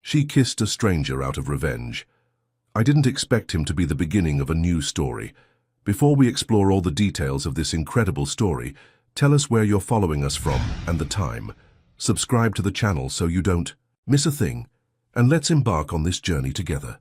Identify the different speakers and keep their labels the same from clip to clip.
Speaker 1: She kissed a stranger out of revenge. I didn't expect him to be the beginning of a new story. Before we explore all the details of this incredible story, tell us where you're following us from and the time. Subscribe to the channel so you don't miss a thing, and let's embark on this journey together.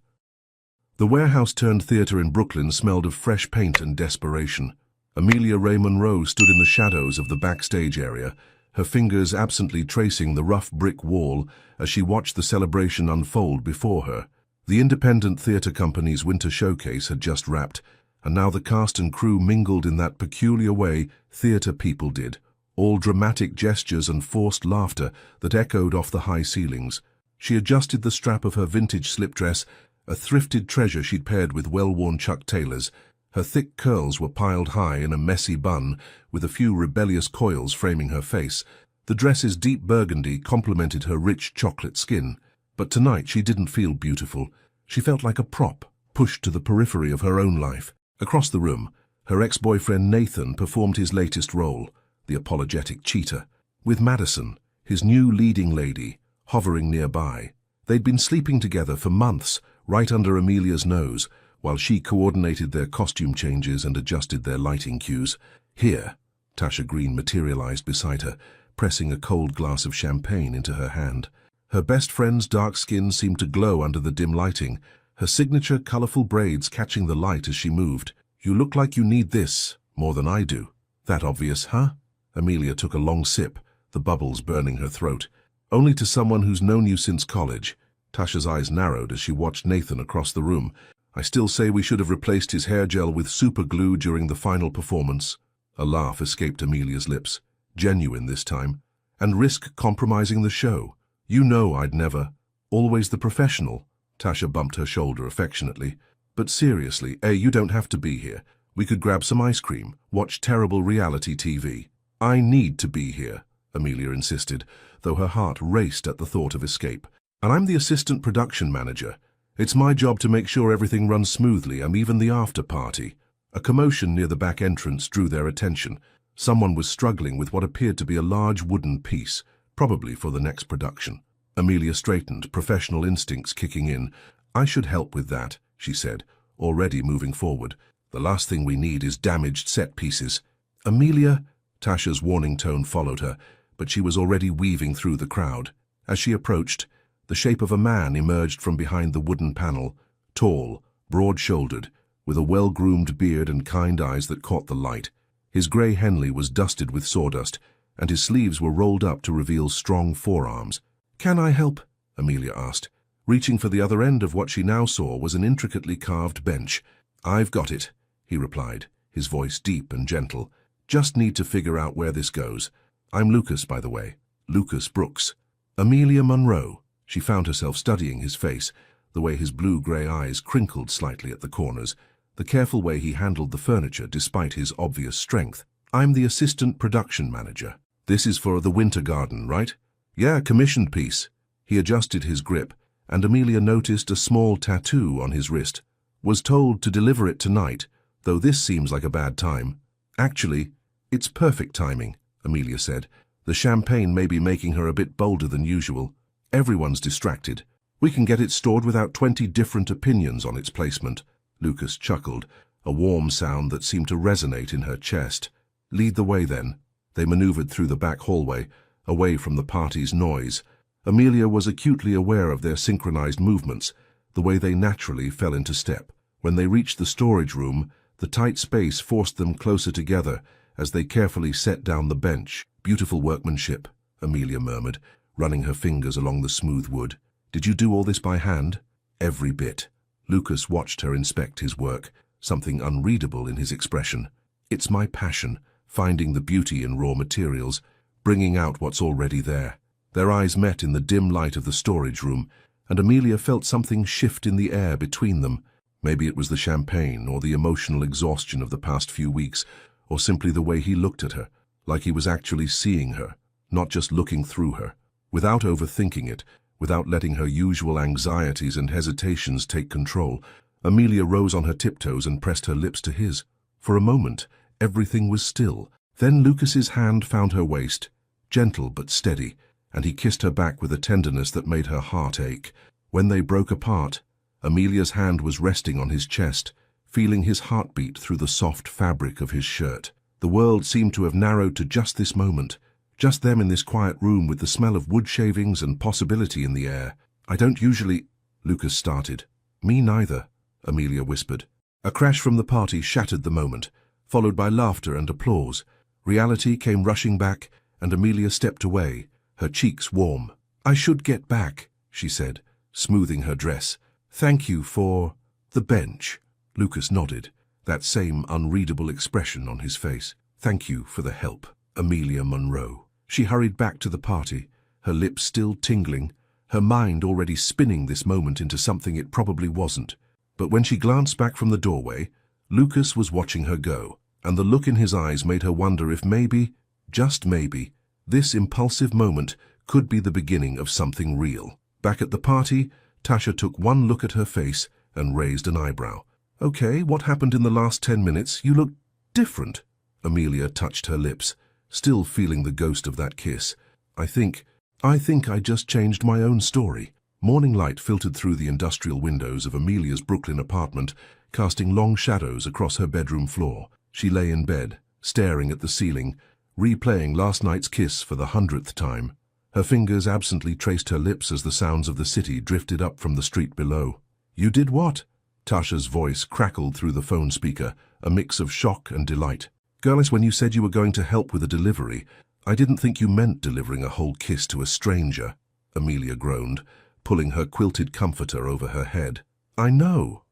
Speaker 1: The warehouse-turned-theater in Brooklyn smelled of fresh paint and desperation. Amelia Ray Monroe stood in the shadows of the backstage area, her fingers absently tracing the rough brick wall as she watched the celebration unfold before her. The independent theater company's winter showcase had just wrapped, and now the cast and crew mingled in that peculiar way theater people did, all dramatic gestures and forced laughter that echoed off the high ceilings. She adjusted the strap of her vintage slip dress, a thrifted treasure she'd paired with well-worn Chuck Taylors. Her thick curls were piled high in a messy bun, with a few rebellious coils framing her face. The dress's deep burgundy complemented her rich chocolate skin. But tonight she didn't feel beautiful. She felt like a prop, pushed to the periphery of her own life. Across the room, her ex-boyfriend Nathan performed his latest role, the apologetic cheater, with Madison, his new leading lady, hovering nearby. They'd been sleeping together for months, right under Amelia's nose, while she coordinated their costume changes and adjusted their lighting cues. Here, Tasha Green materialized beside her, pressing a cold glass of champagne into her hand. Her best friend's dark skin seemed to glow under the dim lighting, her signature colorful braids catching the light as she moved. "You look like you need this more than I do." "That obvious, huh?" Amelia took a long sip, the bubbles burning her throat. "Only to someone who's known you since college." Tasha's eyes narrowed as she watched Nathan across the room. "I still say we should have replaced his hair gel with super glue during the final performance." A laugh escaped Amelia's lips, genuine this time. "And risk compromising the show. You know I'd never." "Always the professional." Tasha bumped her shoulder affectionately. "But seriously, you don't have to be here. We could grab some ice cream, watch terrible reality TV." "I need to be here," Amelia insisted, though her heart raced at the thought of escape. "And I'm the assistant production manager. It's my job to make sure everything runs smoothly. I'm even the after party." A commotion near the back entrance drew their attention. Someone was struggling with what appeared to be a large wooden piece, probably for the next production. Amelia straightened, professional instincts kicking in. "I should help with that," she said, already moving forward. "The last thing we need is damaged set pieces." "Amelia," Tasha's warning tone followed her, but she was already weaving through the crowd. As she approached, the shape of a man emerged from behind the wooden panel, tall, broad-shouldered, with a well-groomed beard and kind eyes that caught the light. His grey Henley was dusted with sawdust, and his sleeves were rolled up to reveal strong forearms. "Can I help?" Amelia asked. Reaching for the other end of what she now saw was an intricately carved bench. "I've got it," he replied, his voice deep and gentle. "Just need to figure out where this goes. I'm Lucas, by the way. Lucas Brooks." "Amelia Monroe." She found herself studying his face, the way his blue-grey eyes crinkled slightly at the corners, the careful way he handled the furniture despite his obvious strength. "I'm the assistant production manager. This is for the Winter Garden, right?" "Yeah, commissioned piece." He adjusted his grip, and Amelia noticed a small tattoo on his wrist. "Was told to deliver it tonight, though this seems like a bad time." "Actually, it's perfect timing," Amelia said. The champagne may be making her a bit bolder than usual. "Everyone's distracted. We can get it stored without 20 different opinions on its placement." Lucas chuckled, a warm sound that seemed to resonate in her chest. "Lead the way, then." They maneuvered through the back hallway, away from the party's noise. Amelia was acutely aware of their synchronized movements, the way they naturally fell into step. When they reached the storage room, the tight space forced them closer together as they carefully set down the bench. "Beautiful workmanship," Amelia murmured, running her fingers along the smooth wood. "Did you do all this by hand?" "Every bit." Lucas watched her inspect his work, something unreadable in his expression. "It's my passion, finding the beauty in raw materials, bringing out what's already there." Their eyes met in the dim light of the storage room, and Amelia felt something shift in the air between them. Maybe it was the champagne, or the emotional exhaustion of the past few weeks, or simply the way he looked at her, like he was actually seeing her, not just looking through her. Without overthinking it, without letting her usual anxieties and hesitations take control, Amelia rose on her tiptoes and pressed her lips to his. For a moment, everything was still. Then Lucas's hand found her waist, gentle but steady, and he kissed her back with a tenderness that made her heart ache. When they broke apart, Amelia's hand was resting on his chest, feeling his heartbeat through the soft fabric of his shirt. The world seemed to have narrowed to just this moment, just them in this quiet room with the smell of wood shavings and possibility in the air. "I don't usually—" Lucas started. "Me neither," Amelia whispered. A crash from the party shattered the moment, followed by laughter and applause. Reality came rushing back, and Amelia stepped away, her cheeks warm. "I should get back," she said, smoothing her dress. "Thank you for the bench." Lucas nodded, that same unreadable expression on his face. "Thank you for the help, Amelia Monroe." She hurried back to the party, her lips still tingling, her mind already spinning this moment into something it probably wasn't. But when she glanced back from the doorway, Lucas was watching her go, and the look in his eyes made her wonder if maybe, just maybe, this impulsive moment could be the beginning of something real. Back at the party, Tasha took one look at her face and raised an eyebrow. "Okay, what happened in the last 10 minutes? You look different." Amelia touched her lips, still feeling the ghost of that kiss. I think I just changed my own story." Morning light filtered through the industrial windows of Amelia's Brooklyn apartment, casting long shadows across her bedroom floor. She lay in bed, staring at the ceiling, replaying last night's kiss for the 100th time. Her fingers absently traced her lips as the sounds of the city drifted up from the street below. "You did what?" Tasha's voice crackled through the phone speaker, a mix of shock and delight. "Girls, when you said you were going to help with a delivery, I didn't think you meant delivering a whole kiss to a stranger," Amelia groaned, pulling her quilted comforter over her head. I know.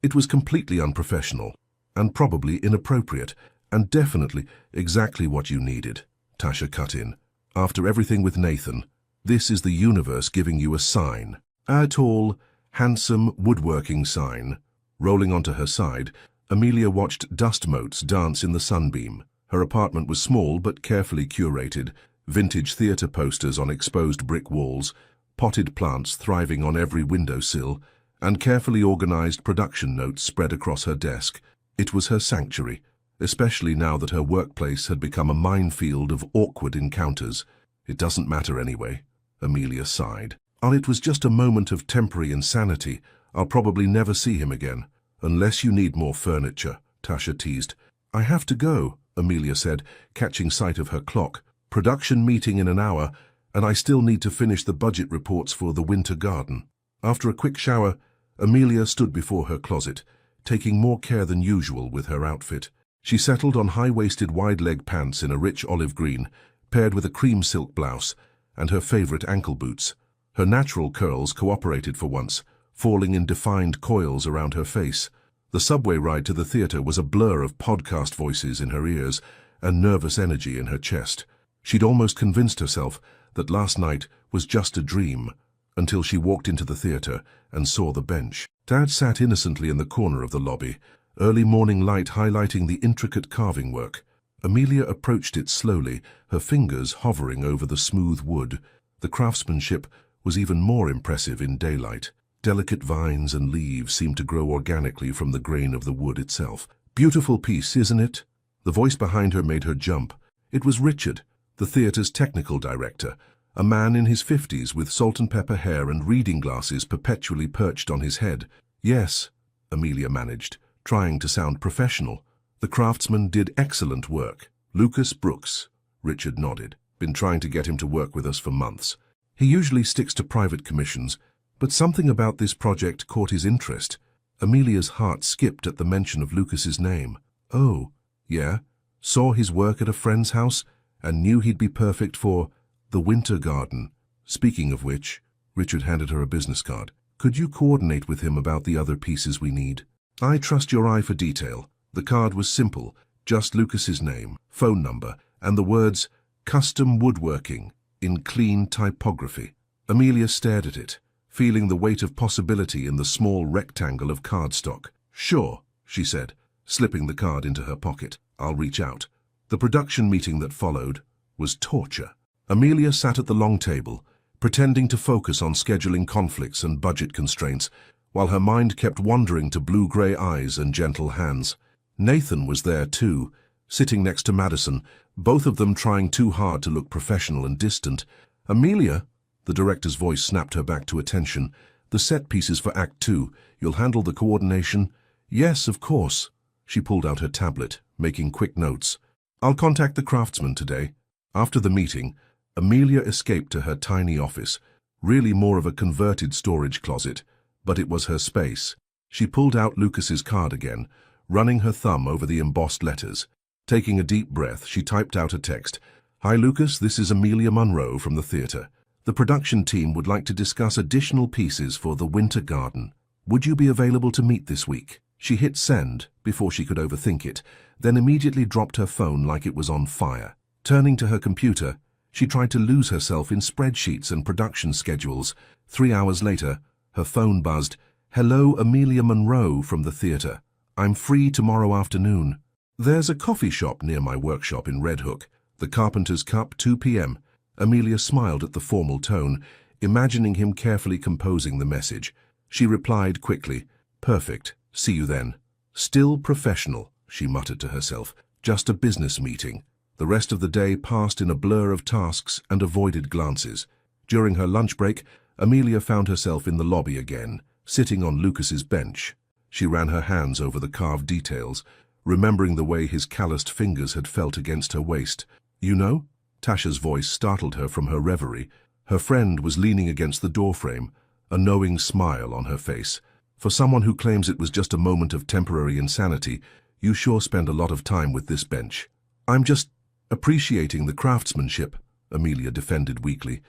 Speaker 1: It was completely unprofessional, and probably inappropriate, and definitely exactly what you needed," Tasha cut in. "After everything with Nathan, this is the universe giving you a sign. A tall, handsome, woodworking sign." Rolling onto her side, Amelia watched dust motes dance in the sunbeam. Her apartment was small but carefully curated, vintage theater posters on exposed brick walls, potted plants thriving on every windowsill, and carefully organized production notes spread across her desk. It was her sanctuary, especially now that her workplace had become a minefield of awkward encounters. "It doesn't matter anyway," Amelia sighed. "It was just a moment of temporary insanity. I'll probably never see him again." "Unless you need more furniture," Tasha teased. "I have to go," Amelia said, catching sight of her clock. "Production meeting in an hour, and I still need to finish the budget reports for the winter garden." After a quick shower, Amelia stood before her closet, taking more care than usual with her outfit. She settled on high-waisted wide-leg pants in a rich olive green, paired with a cream silk blouse, and her favorite ankle boots. Her natural curls cooperated for once, falling in defined coils around her face. The subway ride to the theater was a blur of podcast voices in her ears and nervous energy in her chest. She'd almost convinced herself that last night was just a dream, until she walked into the theater and saw the bench. Dad sat innocently in the corner of the lobby, early morning light highlighting the intricate carving work. Amelia approached it slowly, her fingers hovering over the smooth wood. The craftsmanship was even more impressive in daylight. Delicate vines and leaves seemed to grow organically from the grain of the wood itself. "Beautiful piece, isn't it?" The voice behind her made her jump. It was Richard, the theater's technical director, a man in his 50s with salt and pepper hair and reading glasses perpetually perched on his head. "Yes," Amelia managed, trying to sound professional. "The craftsman did excellent work." "Lucas Brooks," Richard nodded. "Been trying to get him to work with us for months. He usually sticks to private commissions, but something about this project caught his interest." Amelia's heart skipped at the mention of Lucas's name. "Oh, yeah? Saw his work at a friend's house and knew he'd be perfect for the winter garden. Speaking of which," Richard handed her a business card. "Could you coordinate with him about the other pieces we need? I trust your eye for detail." The card was simple, just Lucas's name, phone number, and the words, "Custom Woodworking," in clean typography. Amelia stared at it, feeling the weight of possibility in the small rectangle of cardstock. "Sure," she said, slipping the card into her pocket. "I'll reach out." The production meeting that followed was torture. Amelia sat at the long table, pretending to focus on scheduling conflicts and budget constraints, while her mind kept wandering to blue-gray eyes and gentle hands. Nathan was there too, sitting next to Madison, both of them trying too hard to look professional and distant. "Amelia," The director's voice snapped her back to attention. "The set pieces for Act 2. You'll handle the coordination?" "Yes, of course." She pulled out her tablet, making quick notes. "I'll contact the craftsman today." After the meeting, Amelia escaped to her tiny office, really more of a converted storage closet, but it was her space. She pulled out Lucas's card again, running her thumb over the embossed letters. Taking a deep breath, she typed out a text. "Hi Lucas, this is Amelia Munro from the theatre. The production team would like to discuss additional pieces for the Winter Garden. Would you be available to meet this week?" She hit send before she could overthink it, then immediately dropped her phone like it was on fire. Turning to her computer, she tried to lose herself in spreadsheets and production schedules. 3 hours later, her phone buzzed. "Hello, Amelia Munro from the theatre. I'm free tomorrow afternoon. There's a coffee shop near my workshop in Red Hook. The Carpenter's Cup, 2 p.m. Amelia smiled at the formal tone, imagining him carefully composing the message. She replied quickly, "Perfect. See you then." Still professional, she muttered to herself. Just a business meeting. The rest of the day passed in a blur of tasks and avoided glances. During her lunch break, Amelia found herself in the lobby again, sitting on Lucas's bench. She ran her hands over the carved details, remembering the way his calloused fingers had felt against her waist. "You know?" Tasha's voice startled her from her reverie. Her friend was leaning against the doorframe, a knowing smile on her face. "For someone who claims it was just a moment of temporary insanity, you sure spend a lot of time with this bench." "I'm just appreciating the craftsmanship," Amelia defended weakly.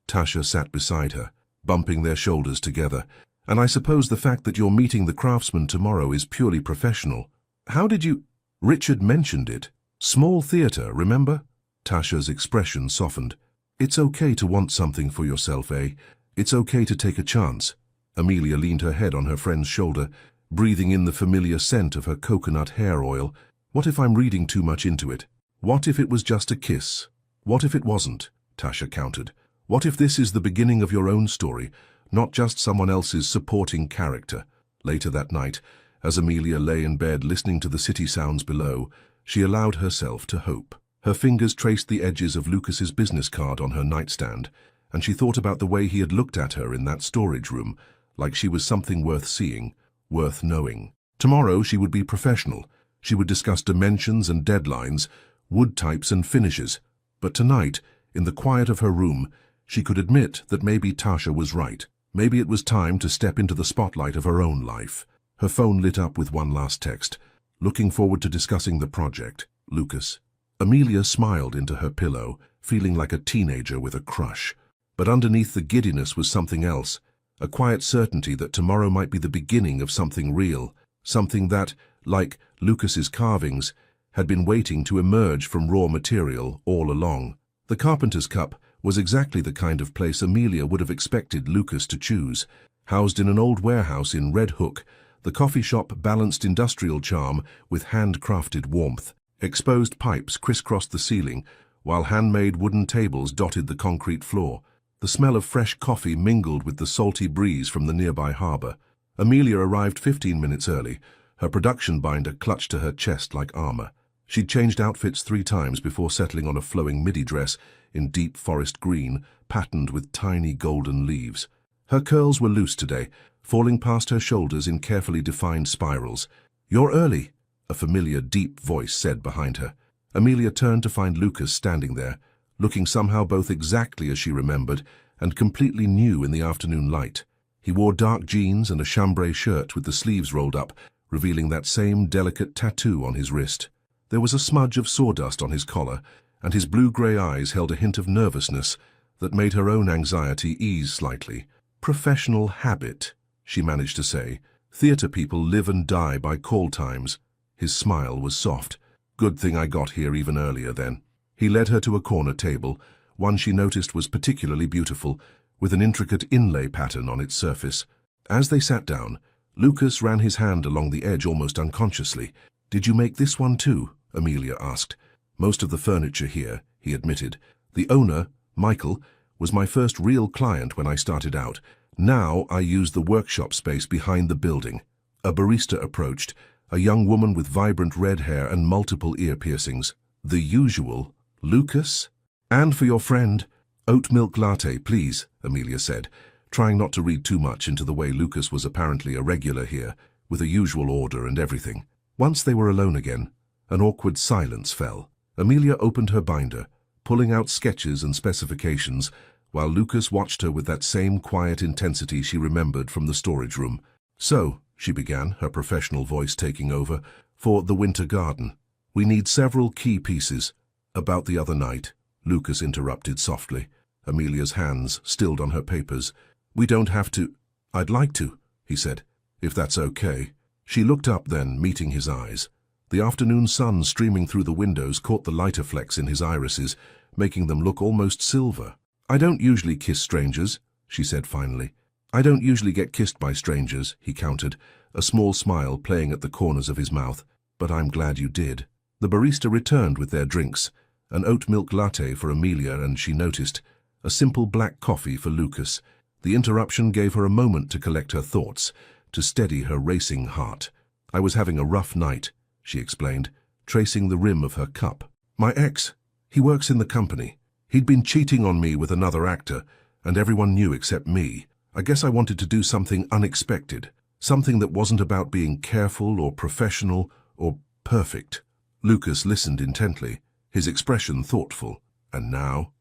Speaker 1: Tasha sat beside her, bumping their shoulders together. "And I suppose the fact that you're meeting the craftsman tomorrow is purely professional. How did you—" "Richard mentioned it. Small theatre, remember?" Tasha's expression softened. "It's okay to want something for yourself, eh? It's okay to take a chance." Amelia leaned her head on her friend's shoulder, breathing in the familiar scent of her coconut hair oil. "What if I'm reading too much into it? What if it was just a kiss? What if it wasn't?" Tasha countered. "What if this is the beginning of your own story, not just someone else's supporting character?" Later that night, as Amelia lay in bed listening to the city sounds below, she allowed herself to hope. Her fingers traced the edges of Lucas's business card on her nightstand, and she thought about the way he had looked at her in that storage room, like she was something worth seeing, worth knowing. Tomorrow she would be professional. She would discuss dimensions and deadlines, wood types and finishes. But tonight, in the quiet of her room, she could admit that maybe Tasha was right. Maybe it was time to step into the spotlight of her own life. Her phone lit up with one last text. "Looking forward to discussing the project, Lucas." Amelia smiled into her pillow, feeling like a teenager with a crush. But underneath the giddiness was something else, a quiet certainty that tomorrow might be the beginning of something real, something that, like Lucas's carvings, had been waiting to emerge from raw material all along. The Carpenter's Cup was exactly the kind of place Amelia would have expected Lucas to choose. Housed in an old warehouse in Red Hook, the coffee shop balanced industrial charm with handcrafted warmth. Exposed pipes crisscrossed the ceiling, while handmade wooden tables dotted the concrete floor. The smell of fresh coffee mingled with the salty breeze from the nearby harbor. Amelia arrived 15 minutes early, her production binder clutched to her chest like armor. She'd changed outfits 3 times before settling on a flowing midi dress in deep forest green, patterned with tiny golden leaves. Her curls were loose today, falling past her shoulders in carefully defined spirals. "You're early," a familiar, deep voice said behind her. Amelia turned to find Lucas standing there, looking somehow both exactly as she remembered and completely new in the afternoon light. He wore dark jeans and a chambray shirt with the sleeves rolled up, revealing that same delicate tattoo on his wrist. There was a smudge of sawdust on his collar, and his blue-grey eyes held a hint of nervousness that made her own anxiety ease slightly. "Professional habit," she managed to say. "Theatre people live and die by call times." His smile was soft. "Good thing I got here even earlier then." He led her to a corner table, one she noticed was particularly beautiful, with an intricate inlay pattern on its surface. As they sat down, Lucas ran his hand along the edge almost unconsciously. "Did you make this one too?" Amelia asked. "Most of the furniture here," he admitted. "The owner, Michael, was my first real client when I started out. Now I use the workshop space behind the building." A barista approached, a young woman with vibrant red hair and multiple ear piercings. "The usual, Lucas? And for your friend?" Oat milk latte, please, Amelia said, trying not to read too much into the way Lucas was apparently a regular here, with a usual order and everything. Once they were alone again, an awkward silence fell. Amelia opened her binder, pulling out sketches and specifications, while Lucas watched her with that same quiet intensity she remembered from the storage room. "So," she began, her professional voice taking over, "for the winter garden, we need several key pieces." "About the other night," Lucas interrupted softly, Amelia's hands stilled on her papers. "We don't have to—" "I'd like to," he said, "if that's okay." She looked up then, meeting his eyes. The afternoon sun streaming through the windows caught the lighter flecks in his irises, making them look almost silver. "I don't usually kiss strangers," she said finally. "I don't usually get kissed by strangers," he countered, a small smile playing at the corners of his mouth. "But I'm glad you did." The barista returned with their drinks, an oat milk latte for Amelia, and she noticed, a simple black coffee for Lucas. The interruption gave her a moment to collect her thoughts, to steady her racing heart. "I was having a rough night," she explained, tracing the rim of her cup. "My ex, he works in the company. He'd been cheating on me with another actor, and everyone knew except me. I guess I wanted to do something unexpected, something that wasn't about being careful or professional or perfect." Lucas listened intently, his expression thoughtful. "And now?"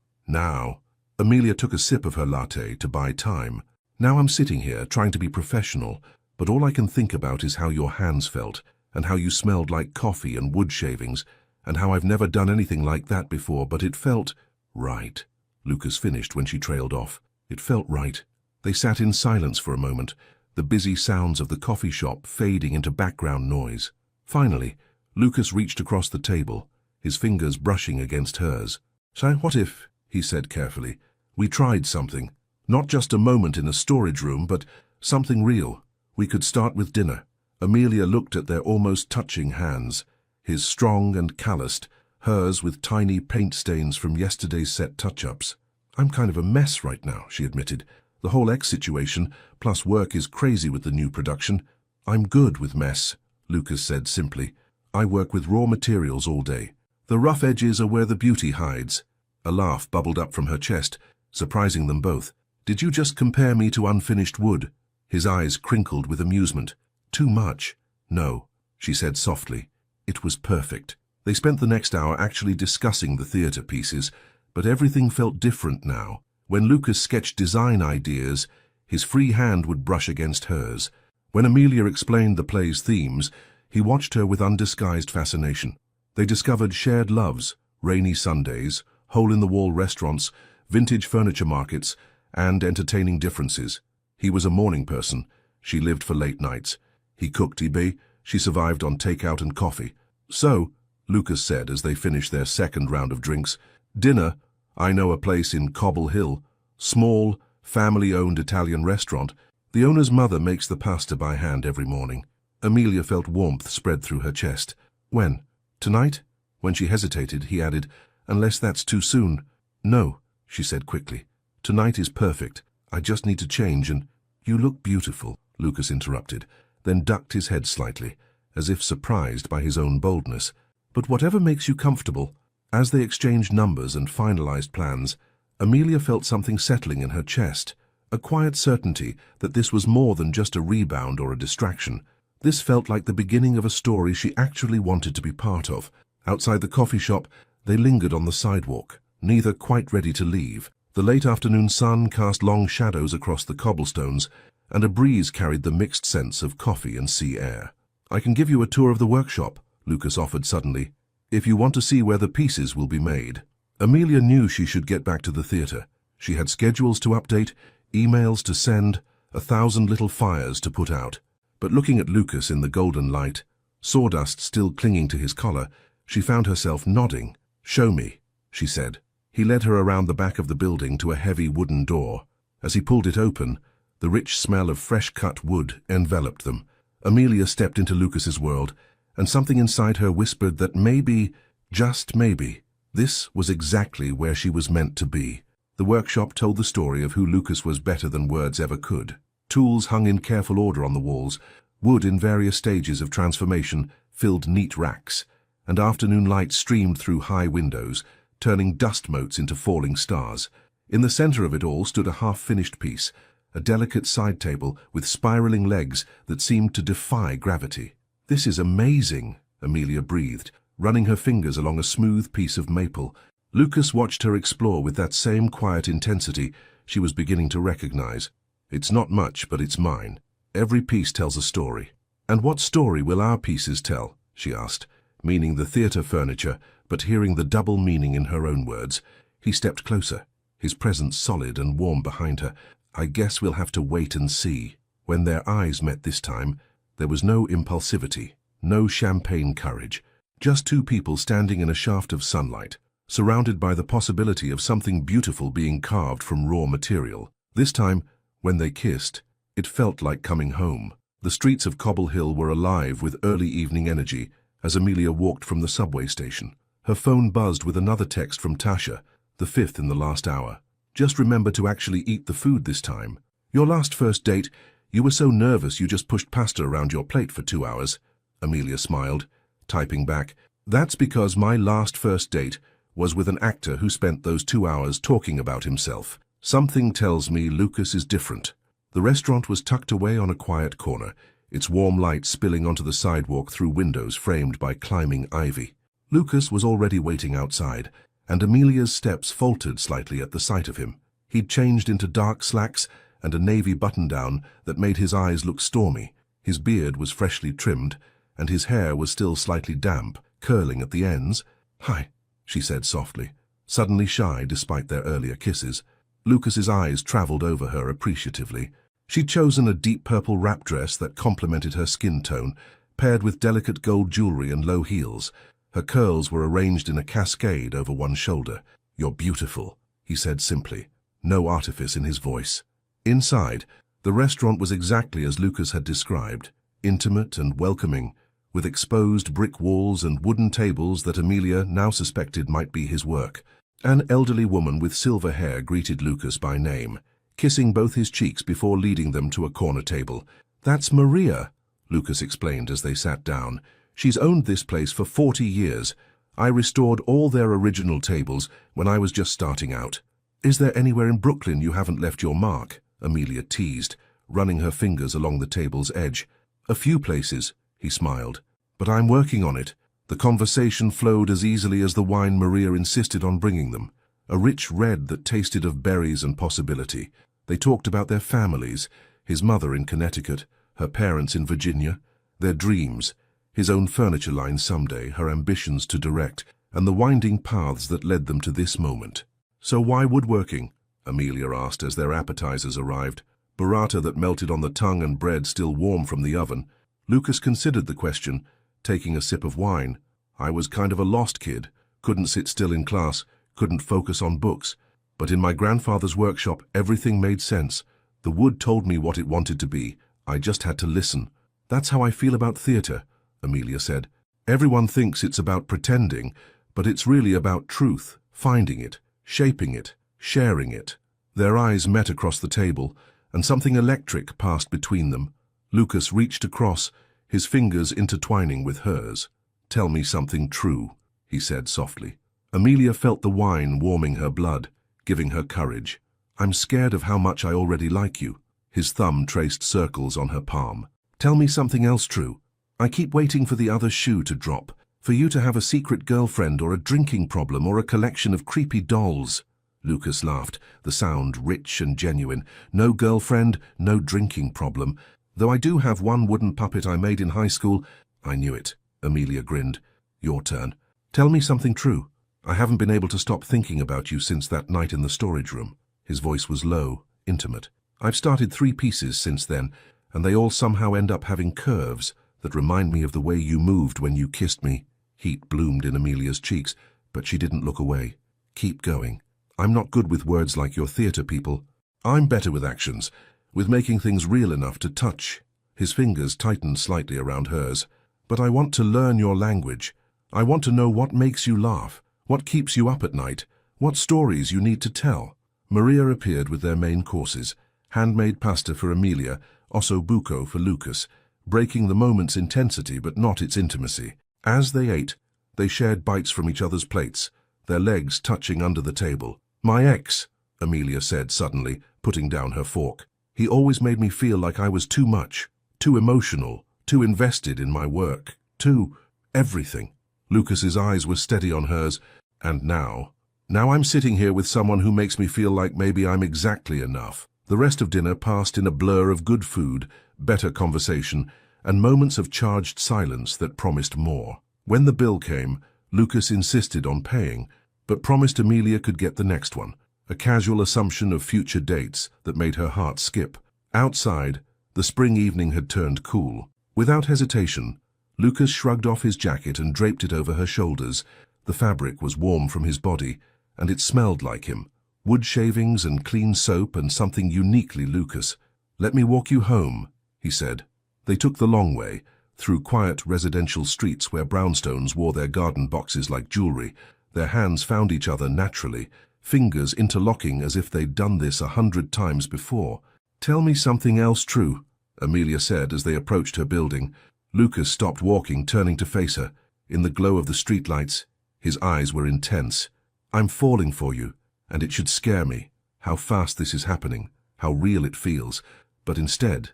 Speaker 1: Amelia took a sip of her latte to buy time. "Now I'm sitting here trying to be professional, but all I can think about is how your hands felt, and how you smelled like coffee and wood shavings, and how I've never done anything like that before, but it felt right." Lucas finished when she trailed off. "It felt right." They sat in silence for a moment, the busy sounds of the coffee shop fading into background noise. Finally, Lucas reached across the table, his fingers brushing against hers. "So what if," he said carefully, "we tried something? Not just a moment in a storage room, but something real. We could start with dinner." Amelia looked at their almost touching hands, his strong and calloused, hers with tiny paint stains from yesterday's set touch-ups. "I'm kind of a mess right now," she admitted. "The whole X situation, plus work, is crazy with the new production." "I'm good with mess," Lucas said simply. "I work with raw materials all day. The rough edges are where the beauty hides." A laugh bubbled up from her chest, surprising them both. "Did you just compare me to unfinished wood?" His eyes crinkled with amusement. "Too much?" "No," she said softly. "It was perfect." They spent the next hour actually discussing the theatre pieces, but everything felt different now. When Lucas sketched design ideas, his free hand would brush against hers. When Amelia explained the play's themes, he watched her with undisguised fascination. They discovered shared loves, rainy Sundays, hole-in-the-wall restaurants, vintage furniture markets, and entertaining differences. He was a morning person. She lived for late nights. He cooked eBay. She survived on takeout and coffee. "So," Lucas said as they finished their second round of drinks, "dinner, I know a place in Cobble Hill, small, family-owned Italian restaurant. The owner's mother makes the pasta by hand every morning." Amelia felt warmth spread through her chest. "When? Tonight?" When she hesitated, he added, "Unless that's too soon." "No," she said quickly. "Tonight is perfect. I just need to change and—" "You look beautiful," Lucas interrupted, then ducked his head slightly, as if surprised by his own boldness. "But whatever makes you comfortable." As they exchanged numbers and finalized plans, Amelia felt something settling in her chest, a quiet certainty that this was more than just a rebound or a distraction. This felt like the beginning of a story she actually wanted to be part of. Outside the coffee shop, they lingered on the sidewalk, neither quite ready to leave. The late afternoon sun cast long shadows across the cobblestones, and a breeze carried the mixed scents of coffee and sea air. "I can give you a tour of the workshop," Lucas offered suddenly, "if you want to see where the pieces will be made." Amelia knew she should get back to the theatre. She had schedules to update, emails to send, 1,000 little fires to put out. But looking at Lucas in the golden light, sawdust still clinging to his collar, she found herself nodding. "Show me," she said. He led her around the back of the building to a heavy wooden door. As he pulled it open, the rich smell of fresh-cut wood enveloped them. Amelia stepped into Lucas's world, and something inside her whispered that maybe, just maybe, this was exactly where she was meant to be. The workshop told the story of who Lucas was better than words ever could. Tools hung in careful order on the walls, wood in various stages of transformation filled neat racks, and afternoon light streamed through high windows, turning dust motes into falling stars. In the center of it all stood a half-finished piece, a delicate side table with spiraling legs that seemed to defy gravity. "This is amazing," Amelia breathed, running her fingers along a smooth piece of maple. Lucas watched her explore with that same quiet intensity she was beginning to recognize. "It's not much, but it's mine. Every piece tells a story." "And what story will our pieces tell?" she asked, meaning the theater furniture, but hearing the double meaning in her own words. He stepped closer, his presence solid and warm behind her. "I guess we'll have to wait and see." When their eyes met this time, there was no impulsivity, no champagne courage, just two people standing in a shaft of sunlight, surrounded by the possibility of something beautiful being carved from raw material. This time, when they kissed, it felt like coming home. The streets of Cobble Hill were alive with early evening energy as Amelia walked from the subway station. Her phone buzzed with another text from Tasha, the fifth in the last hour. "Just remember to actually eat the food this time. Your last first date, you were so nervous you just pushed pasta around your plate for 2 hours." Amelia smiled, typing back, "That's because my last first date was with an actor who spent those 2 hours talking about himself. Something tells me Lucas is different." The restaurant was tucked away on a quiet corner, its warm light spilling onto the sidewalk through windows framed by climbing ivy. Lucas was already waiting outside, and Amelia's steps faltered slightly at the sight of him. He'd changed into dark slacks and a navy button-down that made his eyes look stormy. His beard was freshly trimmed, and his hair was still slightly damp, curling at the ends. "Hi," she said softly, suddenly shy despite their earlier kisses. Lucas's eyes traveled over her appreciatively. She'd chosen a deep purple wrap dress that complemented her skin tone, paired with delicate gold jewelry and low heels. Her curls were arranged in a cascade over one shoulder. "You're beautiful," he said simply, no artifice in his voice. Inside, the restaurant was exactly as Lucas had described, intimate and welcoming, with exposed brick walls and wooden tables that Amelia now suspected might be his work. An elderly woman with silver hair greeted Lucas by name, kissing both his cheeks before leading them to a corner table. "That's Maria," Lucas explained as they sat down. "She's owned this place for 40 years. I restored all their original tables when I was just starting out." "Is there anywhere in Brooklyn you haven't left your mark?" Amelia teased, running her fingers along the table's edge. "A few places," he smiled, "but I'm working on it." The conversation flowed as easily as the wine Maria insisted on bringing them, a rich red that tasted of berries and possibility. They talked about their families, his mother in Connecticut, her parents in Virginia, their dreams, his own furniture line someday, her ambitions to direct, and the winding paths that led them to this moment. "So why woodworking?" Amelia asked as their appetizers arrived, burrata that melted on the tongue and bread still warm from the oven. Lucas considered the question, taking a sip of wine. "I was kind of a lost kid, couldn't sit still in class, couldn't focus on books. But in my grandfather's workshop, everything made sense. The wood told me what it wanted to be. I just had to listen." "That's how I feel about theater," Amelia said. "Everyone thinks it's about pretending, but it's really about truth, finding it, shaping it, sharing it." Their eyes met across the table, and something electric passed between them. Lucas reached across, his fingers intertwining with hers. "Tell me something true," he said softly. Amelia felt the wine warming her blood, giving her courage. "I'm scared of how much I already like you." His thumb traced circles on her palm. "Tell me something else true. I keep waiting for the other shoe to drop, for you to have a secret girlfriend or a drinking problem or a collection of creepy dolls." Lucas laughed, the sound rich and genuine. "No girlfriend, no drinking problem. Though I do have one wooden puppet I made in high school." "I knew it," Amelia grinned. "Your turn. Tell me something true. I haven't been able to stop thinking about you since that night in the storage room." His voice was low, intimate. "I've started 3 pieces since then, and they all somehow end up having curves that remind me of the way you moved when you kissed me." Heat bloomed in Amelia's cheeks, but she didn't look away. "Keep going. I'm not good with words like your theater people. I'm better with actions, with making things real enough to touch." His fingers tightened slightly around hers. "But I want to learn your language. I want to know what makes you laugh, what keeps you up at night, what stories you need to tell." Maria appeared with their main courses, handmade pasta for Amelia, osso buco for Lucas, breaking the moment's intensity but not its intimacy. As they ate, they shared bites from each other's plates, their legs touching under the table. "My ex," Amelia said suddenly, putting down her fork. He always made me feel like I was too much, too emotional, too invested in my work, too everything. Lucas's eyes were steady on hers, and now I'm sitting here with someone who makes me feel like maybe I'm exactly enough. The rest of dinner passed in a blur of good food, better conversation, and moments of charged silence that promised more. When the bill came, Lucas insisted on paying, but promised Amelia could get the next one, a casual assumption of future dates that made her heart skip. Outside, the spring evening had turned cool. Without hesitation, Lucas shrugged off his jacket and draped it over her shoulders. The fabric was warm from his body, and it smelled like him. Wood shavings and clean soap and something uniquely Lucas. "Let me walk you home," he said. They took the long way, through quiet residential streets where brownstones wore their garden boxes like jewelry. Their hands found each other naturally, fingers interlocking as if they'd done this 100 times before. "Tell me something else true," Amelia said as they approached her building. Lucas stopped walking, turning to face her. In the glow of the streetlights, his eyes were intense. "I'm falling for you, and it should scare me, how fast this is happening, how real it feels. But instead,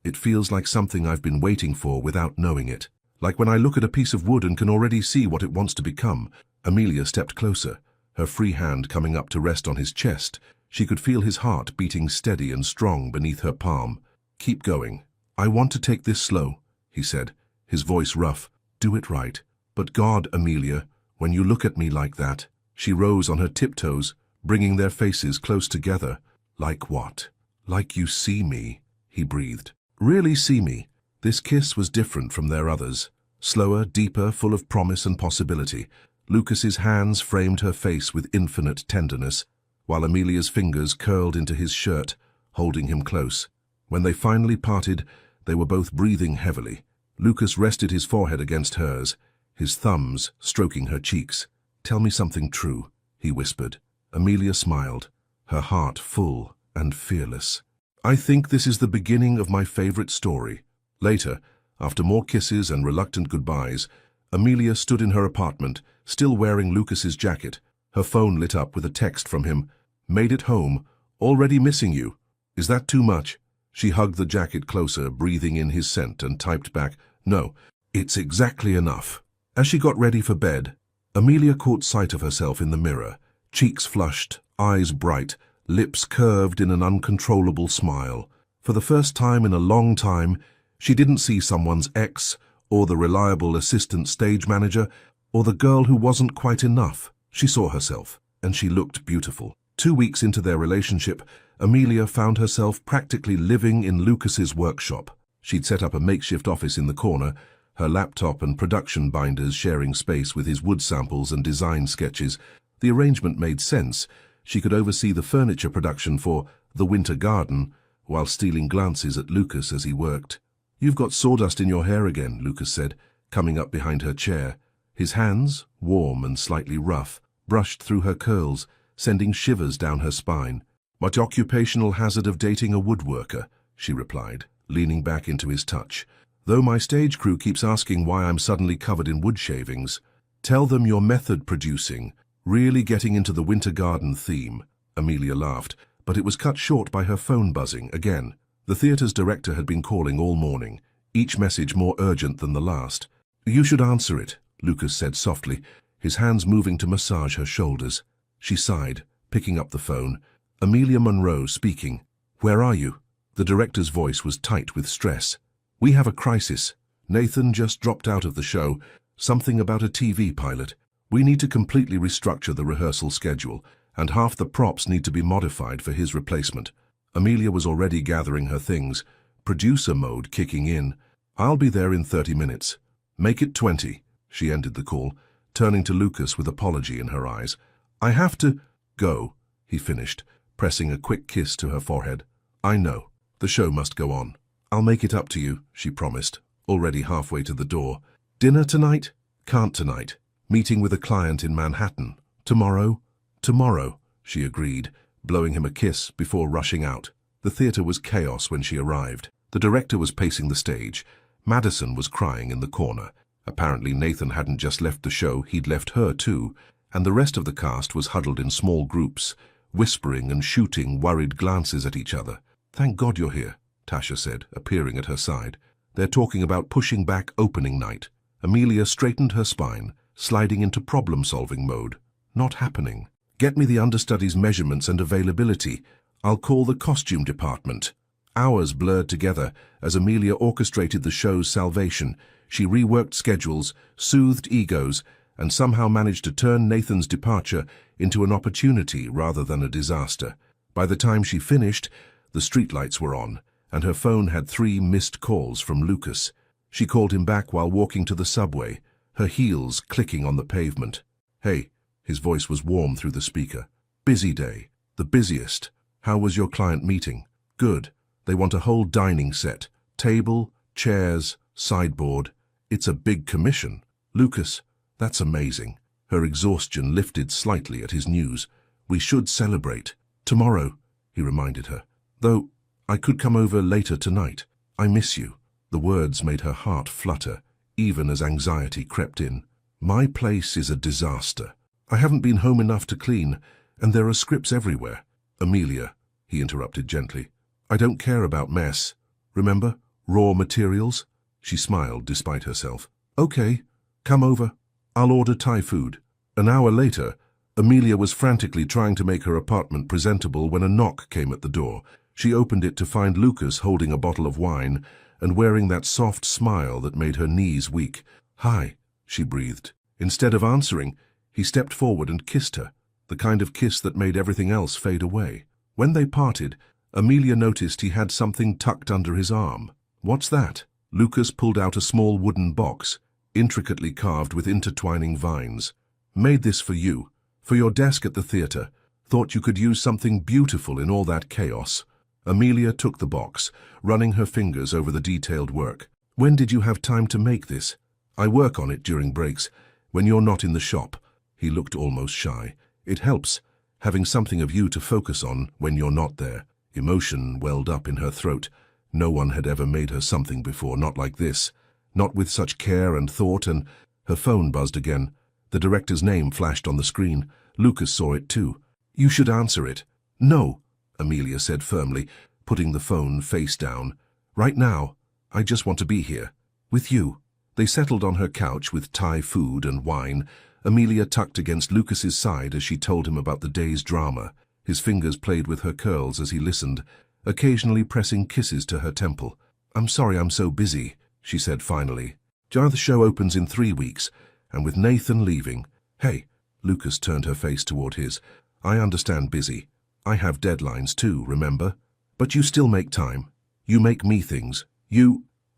Speaker 1: it feels like something I've been waiting for without knowing it. Like when I look at a piece of wood and can already see what it wants to become." Amelia stepped closer, her free hand coming up to rest on his chest. She could feel his heart beating steady and strong beneath her palm. "Keep going. I want to take this slow," he said, his voice rough. "Do it right. But God, Amelia, when you look at me like that." She rose on her tiptoes, bringing their faces close together. "Like what?" "Like you see me," he breathed. "Really see me." This kiss was different from their others. Slower, deeper, full of promise and possibility. Lucas's hands framed her face with infinite tenderness, while Amelia's fingers curled into his shirt, holding him close. When they finally parted, they were both breathing heavily. Lucas rested his forehead against hers, his thumbs stroking her cheeks. "Tell me something true," he whispered. Amelia smiled, her heart full and fearless. "I think this is the beginning of my favorite story." Later, after more kisses and reluctant goodbyes, Amelia stood in her apartment, still wearing Lucas's jacket. Her phone lit up with a text from him. "Made it home. Already missing you. Is that too much?" She hugged the jacket closer, breathing in his scent, and typed back, "No, it's exactly enough." As she got ready for bed, Amelia caught sight of herself in the mirror, cheeks flushed, eyes bright, lips curved in an uncontrollable smile. For the first time in a long time, she didn't see someone's ex, or the reliable assistant stage manager, or the girl who wasn't quite enough. She saw herself, and she looked beautiful. 2 weeks into their relationship, Amelia found herself practically living in Lucas's workshop. She'd set up a makeshift office in the corner, her laptop and production binders sharing space with his wood samples and design sketches. The arrangement made sense. She could oversee the furniture production for The Winter Garden, while stealing glances at Lucas as he worked. "You've got sawdust in your hair again," Lucas said, coming up behind her chair. His hands, warm and slightly rough, brushed through her curls, sending shivers down her spine. "What occupational hazard of dating a woodworker?" she replied, leaning back into his touch. "Though my stage crew keeps asking why I'm suddenly covered in wood shavings. Tell them you're method producing, really getting into the Winter Garden theme." Amelia laughed, but it was cut short by her phone buzzing again. The theatre's director had been calling all morning, each message more urgent than the last. "You should answer it," Lucas said softly, his hands moving to massage her shoulders. She sighed, picking up the phone. Amelia Monroe speaking. "Where are you?" The director's voice was tight with stress. "We have a crisis. Nathan just dropped out of the show. Something about a TV pilot. We need to completely restructure the rehearsal schedule, and half the props need to be modified for his replacement." Amelia was already gathering her things, producer mode kicking in. "I'll be there in 30 minutes. Make it 20. She ended the call, turning to Lucas with apology in her eyes. "I have to go," he finished, pressing a quick kiss to her forehead. "I know. The show must go on." "I'll make it up to you," she promised, already halfway to the door. "Dinner tonight?" "Can't tonight. Meeting with a client in Manhattan. Tomorrow?" "Tomorrow," she agreed, blowing him a kiss before rushing out. The theater was chaos when she arrived. The director was pacing the stage. Madison was crying in the corner. Apparently Nathan hadn't just left the show, he'd left her too. and the rest of the cast was huddled in small groups, whispering and shooting worried glances at each other. "Thank God you're here," Tasha said, appearing at her side. "They're talking about pushing back opening night." Amelia straightened her spine, sliding into problem-solving mode. "Not happening. Get me the understudy's measurements and availability. I'll call the costume department." Hours blurred together as Amelia orchestrated the show's salvation. She reworked schedules, soothed egos, and somehow managed to turn Nathan's departure into an opportunity rather than a disaster. By the time she finished, the streetlights were on, and her phone had 3 missed calls from Lucas. She called him back while walking to the subway, her heels clicking on the pavement. "Hey," his voice was warm through the speaker. "Busy day. The busiest. How was your client meeting?" "Good. They want a whole dining set. Table, chairs, sideboard. It's a big commission." "Lucas, that's amazing." Her exhaustion lifted slightly at his news. "We should celebrate." "Tomorrow," he reminded her. "Though, I could come over later tonight. I miss you." The words made her heart flutter, even as anxiety crept in. "My place is a disaster. I haven't been home enough to clean, and there are scripts everywhere." "Amelia," he interrupted gently, "I don't care about mess. Remember, raw materials?" She smiled despite herself. "Okay, come over. I'll order Thai food." An hour later, Amelia was frantically trying to make her apartment presentable when a knock came at the door. She opened it to find Lucas holding a bottle of wine and wearing that soft smile that made her knees weak. "Hi," she breathed. Instead of answering, he stepped forward and kissed her, the kind of kiss that made everything else fade away. When they parted, Amelia noticed he had something tucked under his arm. "What's that?" Lucas pulled out a small wooden box, intricately carved with intertwining vines. "Made this for you, for your desk at the theater. Thought you could use something beautiful in all that chaos." Amelia took the box, running her fingers over the detailed work. "When did you have time to make this?" "I work on it during breaks, when you're not in the shop." He looked almost shy. "It helps, having something of you to focus on when you're not there." Emotion welled up in her throat. No one had ever made her something before, not like this. Not with such care and thought, and her phone buzzed again. The director's name flashed on the screen. Lucas saw it too. "You should answer it." "No," Amelia said firmly, putting the phone face down. "Right now, I just want to be here, with you." They settled on her couch with Thai food and wine, Amelia tucked against Lucas's side as she told him about the day's drama. His fingers played with her curls as he listened, occasionally pressing kisses to her temple. "I'm sorry I'm so busy," she said finally. "The show opens in 3 weeks, and with Nathan leaving—" "Hey," Lucas turned her face toward his. "I understand busy. I have deadlines too, remember? But you still make time. You make me things.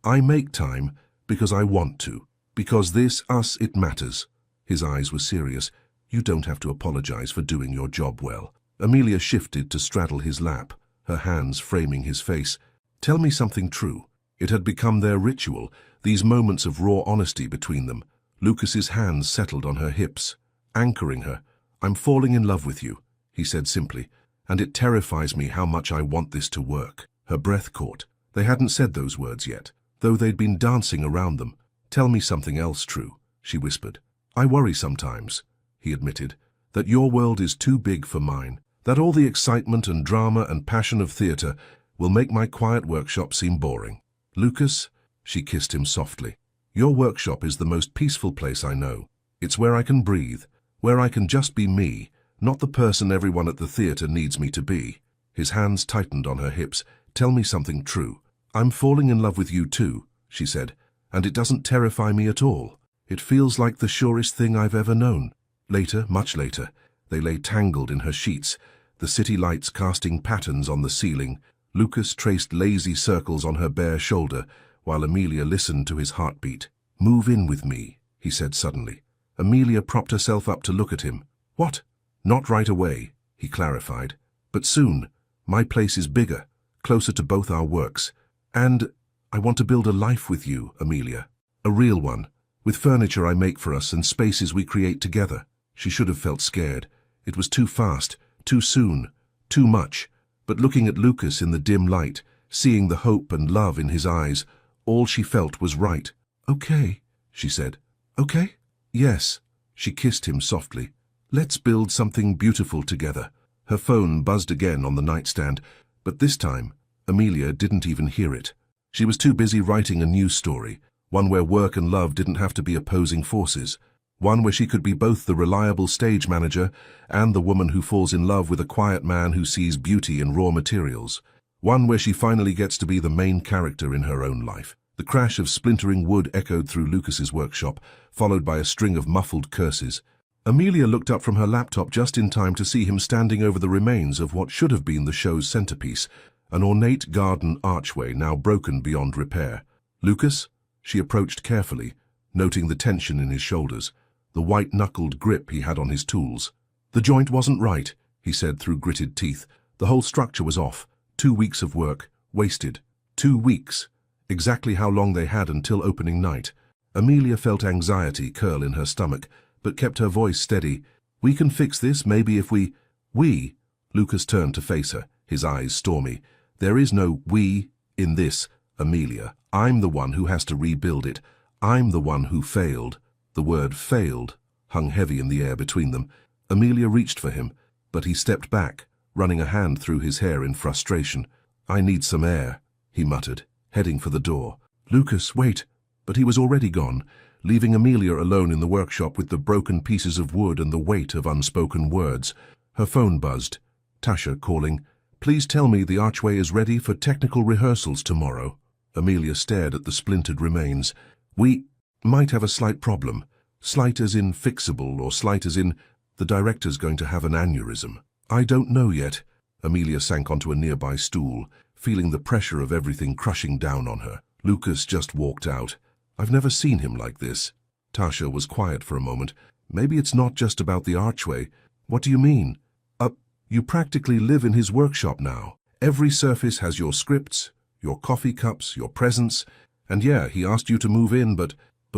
Speaker 1: I make time because I want to. Because it matters." His eyes were serious. "You don't have to apologize for doing your job well." Amelia shifted to straddle his lap, her hands framing his face. "Tell me something true." It had become their ritual, these moments of raw honesty between them. Lucas's hands settled on her hips, anchoring her. "I'm falling in love with you," he said simply, "and it terrifies me how much I want this to work." Her breath caught. They hadn't said those words yet, though they'd been dancing around them. "Tell me something else true," she whispered. "I worry sometimes," he admitted, "that your world is too big for mine, that all the excitement and drama and passion of theater will make my quiet workshop seem boring." "Lucas," she kissed him softly, "your workshop is the most peaceful place I know. It's where I can breathe, where I can just be me, not the person everyone at the theater needs me to be." His hands tightened on her hips. "Tell me something true." "I'm falling in love with you too," she said, "and it doesn't terrify me at all. It feels like the surest thing I've ever known." Later, much later, they lay tangled in her sheets, the city lights casting patterns on the ceiling. Lucas traced lazy circles on her bare shoulder, while Amelia listened to his heartbeat. "Move in with me," he said suddenly. Amelia propped herself up to look at him. "What?" "Not right away," he clarified. "But soon. My place is bigger, closer to both our works. And I want to build a life with you, Amelia. A real one, with furniture I make for us and spaces we create together." She should have felt scared. It was too fast, too soon, too much. But looking at Lucas in the dim light, seeing the hope and love in his eyes, all she felt was right. "Okay," she said. "Okay?" "Yes." She kissed him softly. Let's build something beautiful together. Her phone buzzed again on the nightstand, but this time, Amelia didn't even hear it. She was too busy writing a new story, one where work and love didn't have to be opposing forces, one where she could be both the reliable stage manager and the woman who falls in love with a quiet man who sees beauty in raw materials, one where she finally gets to be the main character in her own life. The crash of splintering wood echoed through Lucas's workshop, followed by a string of muffled curses. Amelia looked up from her laptop just in time to see him standing over the remains of what should have been the show's centerpiece, an ornate garden archway now broken beyond repair. "Lucas?" She approached carefully, noting the tension in his shoulders, the white-knuckled grip he had on his tools. "The joint wasn't right," he said through gritted teeth. "The whole structure was off. 2 weeks of work, wasted. 2 weeks. Exactly how long they had until opening night." Amelia felt anxiety curl in her stomach, but kept her voice steady. "We can fix this, maybe if we—" "We?" Lucas turned to face her, his eyes stormy. "There is no we in this, Amelia. I'm the one who has to rebuild it. I'm the one who failed." The word failed hung heavy in the air between them. Amelia reached for him, but he stepped back, running a hand through his hair in frustration. "I need some air," he muttered, heading for the door. "Lucas, wait." But he was already gone, leaving Amelia alone in the workshop with the broken pieces of wood and the weight of unspoken words. Her phone buzzed. Tasha calling. "Please tell me the archway is ready for technical rehearsals tomorrow." Amelia stared at the splintered remains. "We might have a slight problem. Slight as in fixable, or slight as in the director's going to have an aneurysm." "I don't know yet." Amelia sank onto a nearby stool, feeling the pressure of everything crushing down on her. Lucas just walked out. "I've never seen him like this." Tasha was quiet for a moment. "Maybe it's not just about the archway." "What do you mean?" You practically live in his workshop now. Every surface has your scripts, your coffee cups, your presents. And yeah, he asked you to move in, but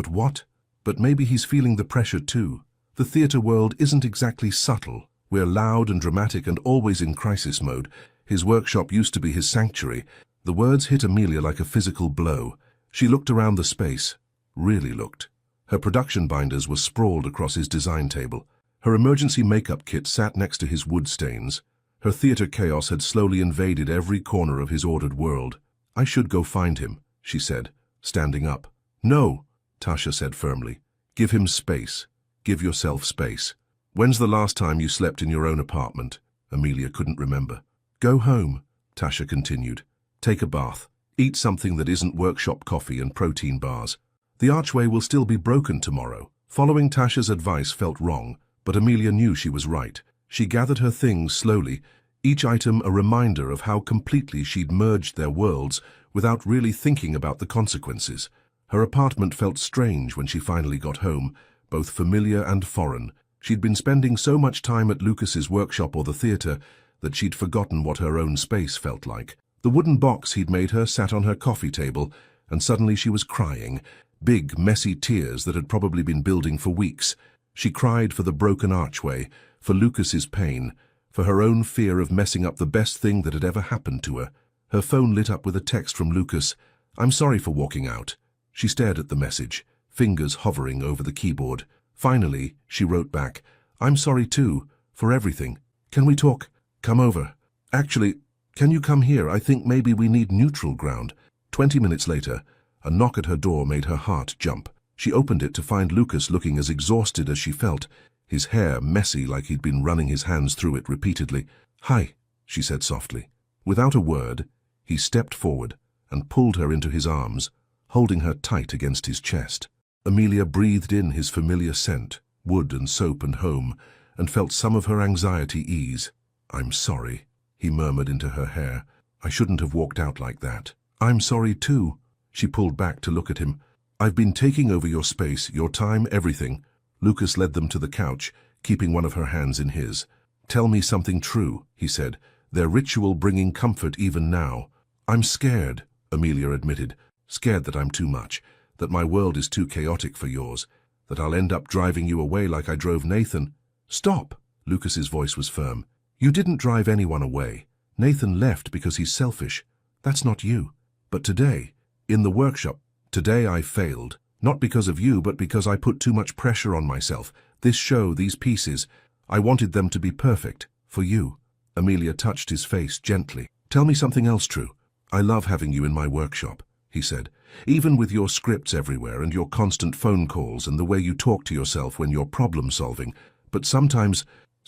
Speaker 1: what? But maybe he's feeling the pressure too. The theater world isn't exactly subtle. We're loud and dramatic and always in crisis mode. His workshop used to be his sanctuary. The words hit Amelia like a physical blow. She looked around the space. Really looked. Her production binders were sprawled across his design table. Her emergency makeup kit sat next to his wood stains. Her theater chaos had slowly invaded every corner of his ordered world. "I should go find him," she said, standing up. "No," Tasha said firmly. "Give him space. Give yourself space. When's the last time you slept in your own apartment?" Amelia couldn't remember. "Go home," Tasha continued. "Take a bath. Eat something that isn't workshop coffee and protein bars. The archway will still be broken tomorrow." Following Tasha's advice felt wrong, but Amelia knew she was right. She gathered her things slowly, each item a reminder of how completely she'd merged their worlds without really thinking about the consequences. Her apartment felt strange when she finally got home, both familiar and foreign. She'd been spending so much time at Lucas's workshop or the theater that she'd forgotten what her own space felt like. The wooden box he'd made her sat on her coffee table, and suddenly she was crying, big, messy tears that had probably been building for weeks. She cried for the broken archway, for Lucas's pain, for her own fear of messing up the best thing that had ever happened to her. Her phone lit up with a text from Lucas. "I'm sorry for walking out." She stared at the message, fingers hovering over the keyboard. Finally, she wrote back, "I'm sorry too, for everything. Can we talk? Come over. Actually, can you come here? I think maybe we need neutral ground." 20 minutes later, a knock at her door made her heart jump. She opened it to find Lucas looking as exhausted as she felt, his hair messy like he'd been running his hands through it repeatedly. "Hi," she said softly. Without a word, he stepped forward and pulled her into his arms, holding her tight against his chest. Amelia breathed in his familiar scent, wood and soap and home, and felt some of her anxiety ease. "I'm sorry," he murmured into her hair. "I shouldn't have walked out like that." "I'm sorry too." She pulled back to look at him. "I've been taking over your space, your time, everything." Lucas led them to the couch, keeping one of her hands in his. "Tell me something true," he said, their ritual bringing comfort even now. "I'm scared," Amelia admitted. "Scared that I'm too much, that my world is too chaotic for yours, that I'll end up driving you away like I drove Nathan." "Stop!" Lucas's voice was firm. "You didn't drive anyone away. Nathan left because he's selfish. That's not you. But today, in the workshop, today I failed. Not because of you, but because I put too much pressure on myself. This show, these pieces, I wanted them to be perfect, for you. Amelia touched his face gently. Tell me something else true. I love having you in my workshop, he said. Even with your scripts everywhere and your constant phone calls and the way you talk to yourself when you're problem solving. But sometimes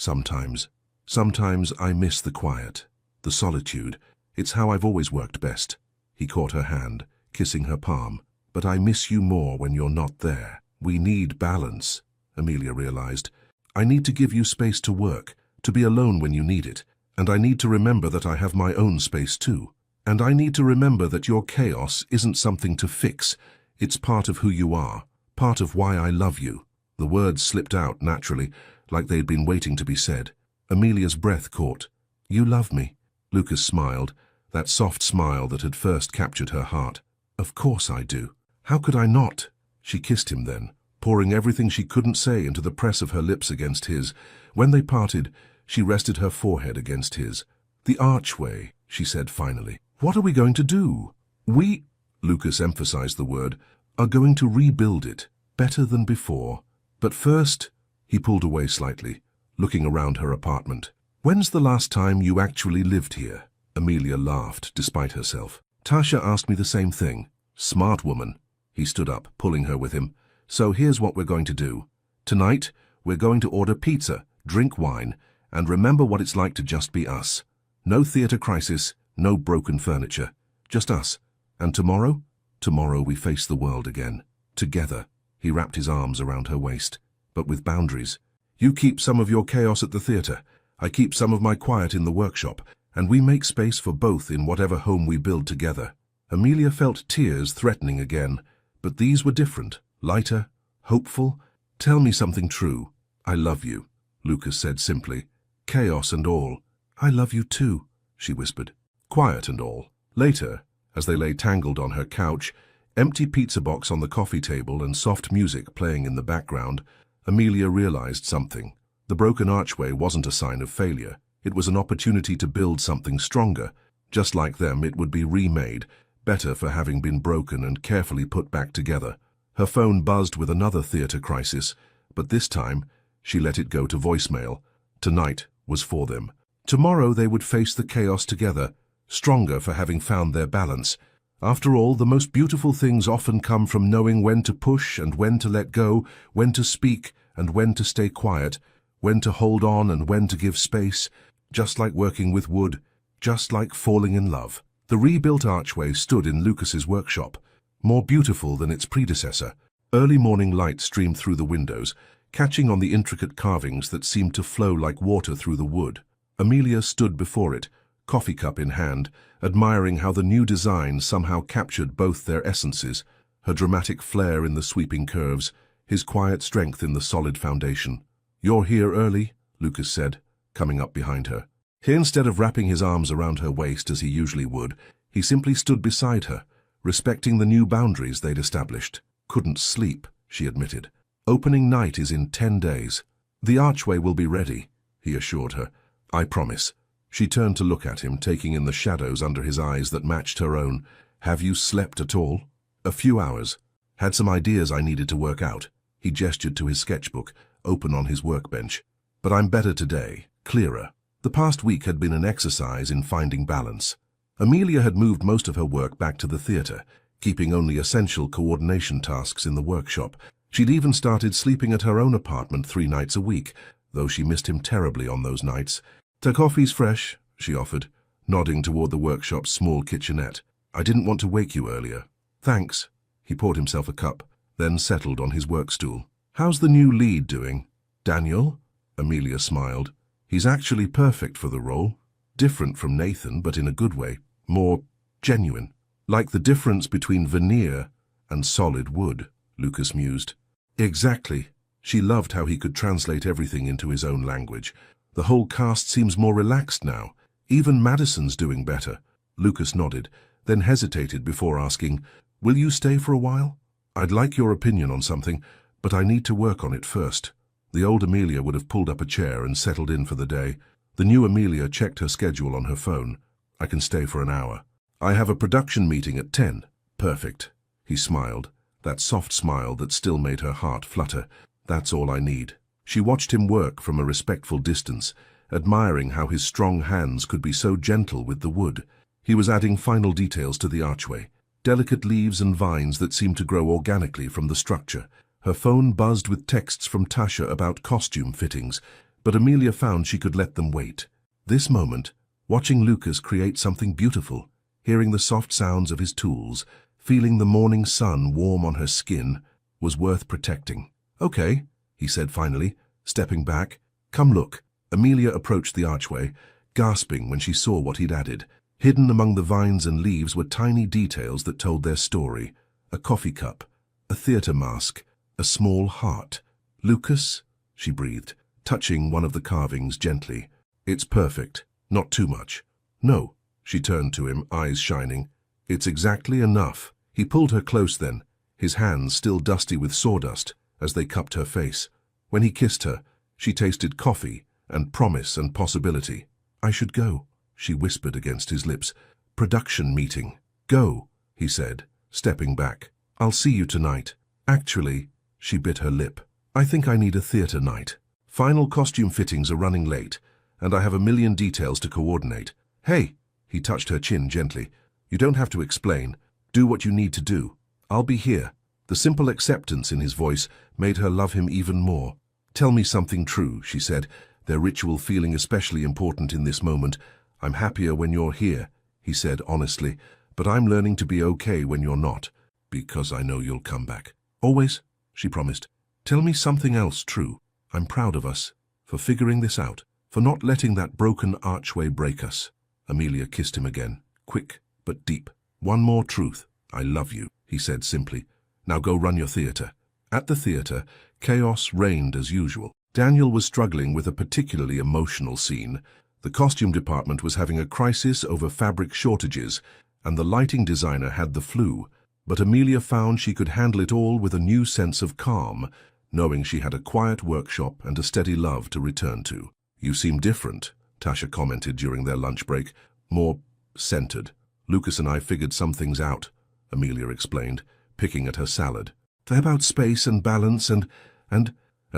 Speaker 1: I miss the quiet, the solitude. It's how I've always worked best. He caught her hand, kissing her palm. But I miss you more when you're not there. We need balance, Amelia realized. I need to give you space to work, to be alone when you need it. And I need to remember that I have my own space too. And I need to remember that your chaos isn't something to fix. It's part of who you are, part of why I love you. The words slipped out naturally, like they'd been waiting to be said. Amelia's breath caught. You love me? Lucas smiled, that soft smile that had first captured her heart. Of course I do. How could I not? She kissed him then, pouring everything she couldn't say into the press of her lips against his. When they parted, she rested her forehead against his. The archway, she said finally. What are we going to do? We, Lucas emphasized the word, are going to rebuild it, better than before. But first, he pulled away slightly, looking around her apartment. When's the last time you actually lived here? Amelia laughed, despite herself. Tasha asked me the same thing. Smart woman. He stood up, pulling her with him. So here's what we're going to do. Tonight, we're going to order pizza, drink wine, and remember what it's like to just be us. No theater crisis, no broken furniture. Just us. And tomorrow? Tomorrow we face the world again. Together. He wrapped his arms around her waist, but with boundaries. You keep some of your chaos at the theater. I keep some of my quiet in the workshop, and we make space for both in whatever home we build together. Amelia felt tears threatening again, but these were different, lighter, hopeful. Tell me something true. I love you, Lucas said simply. Chaos and all. I love you too, she whispered. Quiet and all. Later, as they lay tangled on her couch, empty pizza box on the coffee table and soft music playing in the background, Amelia realized something. The broken archway wasn't a sign of failure. It was an opportunity to build something stronger. Just like them, it would be remade, better for having been broken and carefully put back together. Her phone buzzed with another theater crisis, but this time, she let it go to voicemail. Tonight was for them. Tomorrow they would face the chaos together, stronger for having found their balance. After all, the most beautiful things often come from knowing when to push and when to let go, when to speak and when to stay quiet, when to hold on and when to give space, just like working with wood, just like falling in love. The rebuilt archway stood in Lucas's workshop, more beautiful than its predecessor. Early morning light streamed through the windows, catching on the intricate carvings that seemed to flow like water through the wood. Amelia stood before it, coffee cup in hand, admiring how the new design somehow captured both their essences, her dramatic flair in the sweeping curves, his quiet strength in the solid foundation. You're here early, Lucas said, coming up behind her. Instead of wrapping his arms around her waist as he usually would, he simply stood beside her, respecting the new boundaries they'd established. Couldn't sleep, she admitted. Opening night is in 10 days. The archway will be ready, he assured her. I promise. She turned to look at him, taking in the shadows under his eyes that matched her own. Have you slept at all? A few hours. Had some ideas I needed to work out. He gestured to his sketchbook, open on his workbench. But I'm better today, clearer. The past week had been an exercise in finding balance. Amelia had moved most of her work back to the theater, keeping only essential coordination tasks in the workshop. She'd even started sleeping at her own apartment 3 nights a week, though she missed him terribly on those nights. The coffee's fresh, she offered, nodding toward the workshop's small kitchenette. I didn't want to wake you earlier. Thanks. He poured himself a cup, then settled on his work stool. How's the new lead doing? Daniel? Amelia smiled. He's actually perfect for the role. Different from Nathan, but in a good way. More genuine. Like the difference between veneer and solid wood, Lucas mused. Exactly. She loved how he could translate everything into his own language. The whole cast seems more relaxed now. Even Madison's doing better. Lucas nodded, then hesitated before asking, Will you stay for a while? I'd like your opinion on something, but I need to work on it first. The old Amelia would have pulled up a chair and settled in for the day. The new Amelia checked her schedule on her phone. I can stay for an hour. I have a production meeting at 10. Perfect. He smiled, that soft smile that still made her heart flutter. That's all I need. She watched him work from a respectful distance, admiring how his strong hands could be so gentle with the wood. He was adding final details to the archway, delicate leaves and vines that seemed to grow organically from the structure. Her phone buzzed with texts from Tasha about costume fittings, but Amelia found she could let them wait. This moment, watching Lucas create something beautiful, hearing the soft sounds of his tools, feeling the morning sun warm on her skin, was worth protecting. "Okay," he said finally, stepping back. "Come look." Amelia approached the archway, gasping when she saw what he'd added. Hidden among the vines and leaves were tiny details that told their story. A coffee cup, a theater mask, a small heart. "Lucas," she breathed, touching one of the carvings gently. "It's perfect. Not too much." "No." She turned to him, eyes shining. "It's exactly enough." He pulled her close then, his hands still dusty with sawdust, as they cupped her face. When he kissed her, she tasted coffee and promise and possibility. "I should go," she whispered against his lips. "Production meeting." "Go," he said, stepping back. "I'll see you tonight." "Actually," she bit her lip, "I think I need a theater night. Final costume fittings are running late, and I have a million details to coordinate." "Hey," he touched her chin gently. "You don't have to explain. Do what you need to do. I'll be here." The simple acceptance in his voice made her love him even more. "Tell me something true," she said, their ritual feeling especially important in this moment. "I'm happier when you're here," he said honestly, "but I'm learning to be okay when you're not, because I know you'll come back." "Always," she promised. "Tell me something else true. I'm proud of us, for figuring this out, for not letting that broken archway break us." Amelia kissed him again, quick but deep. "One more truth. I love you," he said simply. "Now go run your theater." At the theater, chaos reigned as usual. Daniel was struggling with a particularly emotional scene. The costume department was having a crisis over fabric shortages, and the lighting designer had the flu. But Amelia found she could handle it all with a new sense of calm, knowing she had a quiet workshop and a steady love to return to. "You seem different," Tasha commented during their lunch break. "More centered." "Lucas and I figured some things out," Amelia explained, picking at her salad. "They're about space and balance and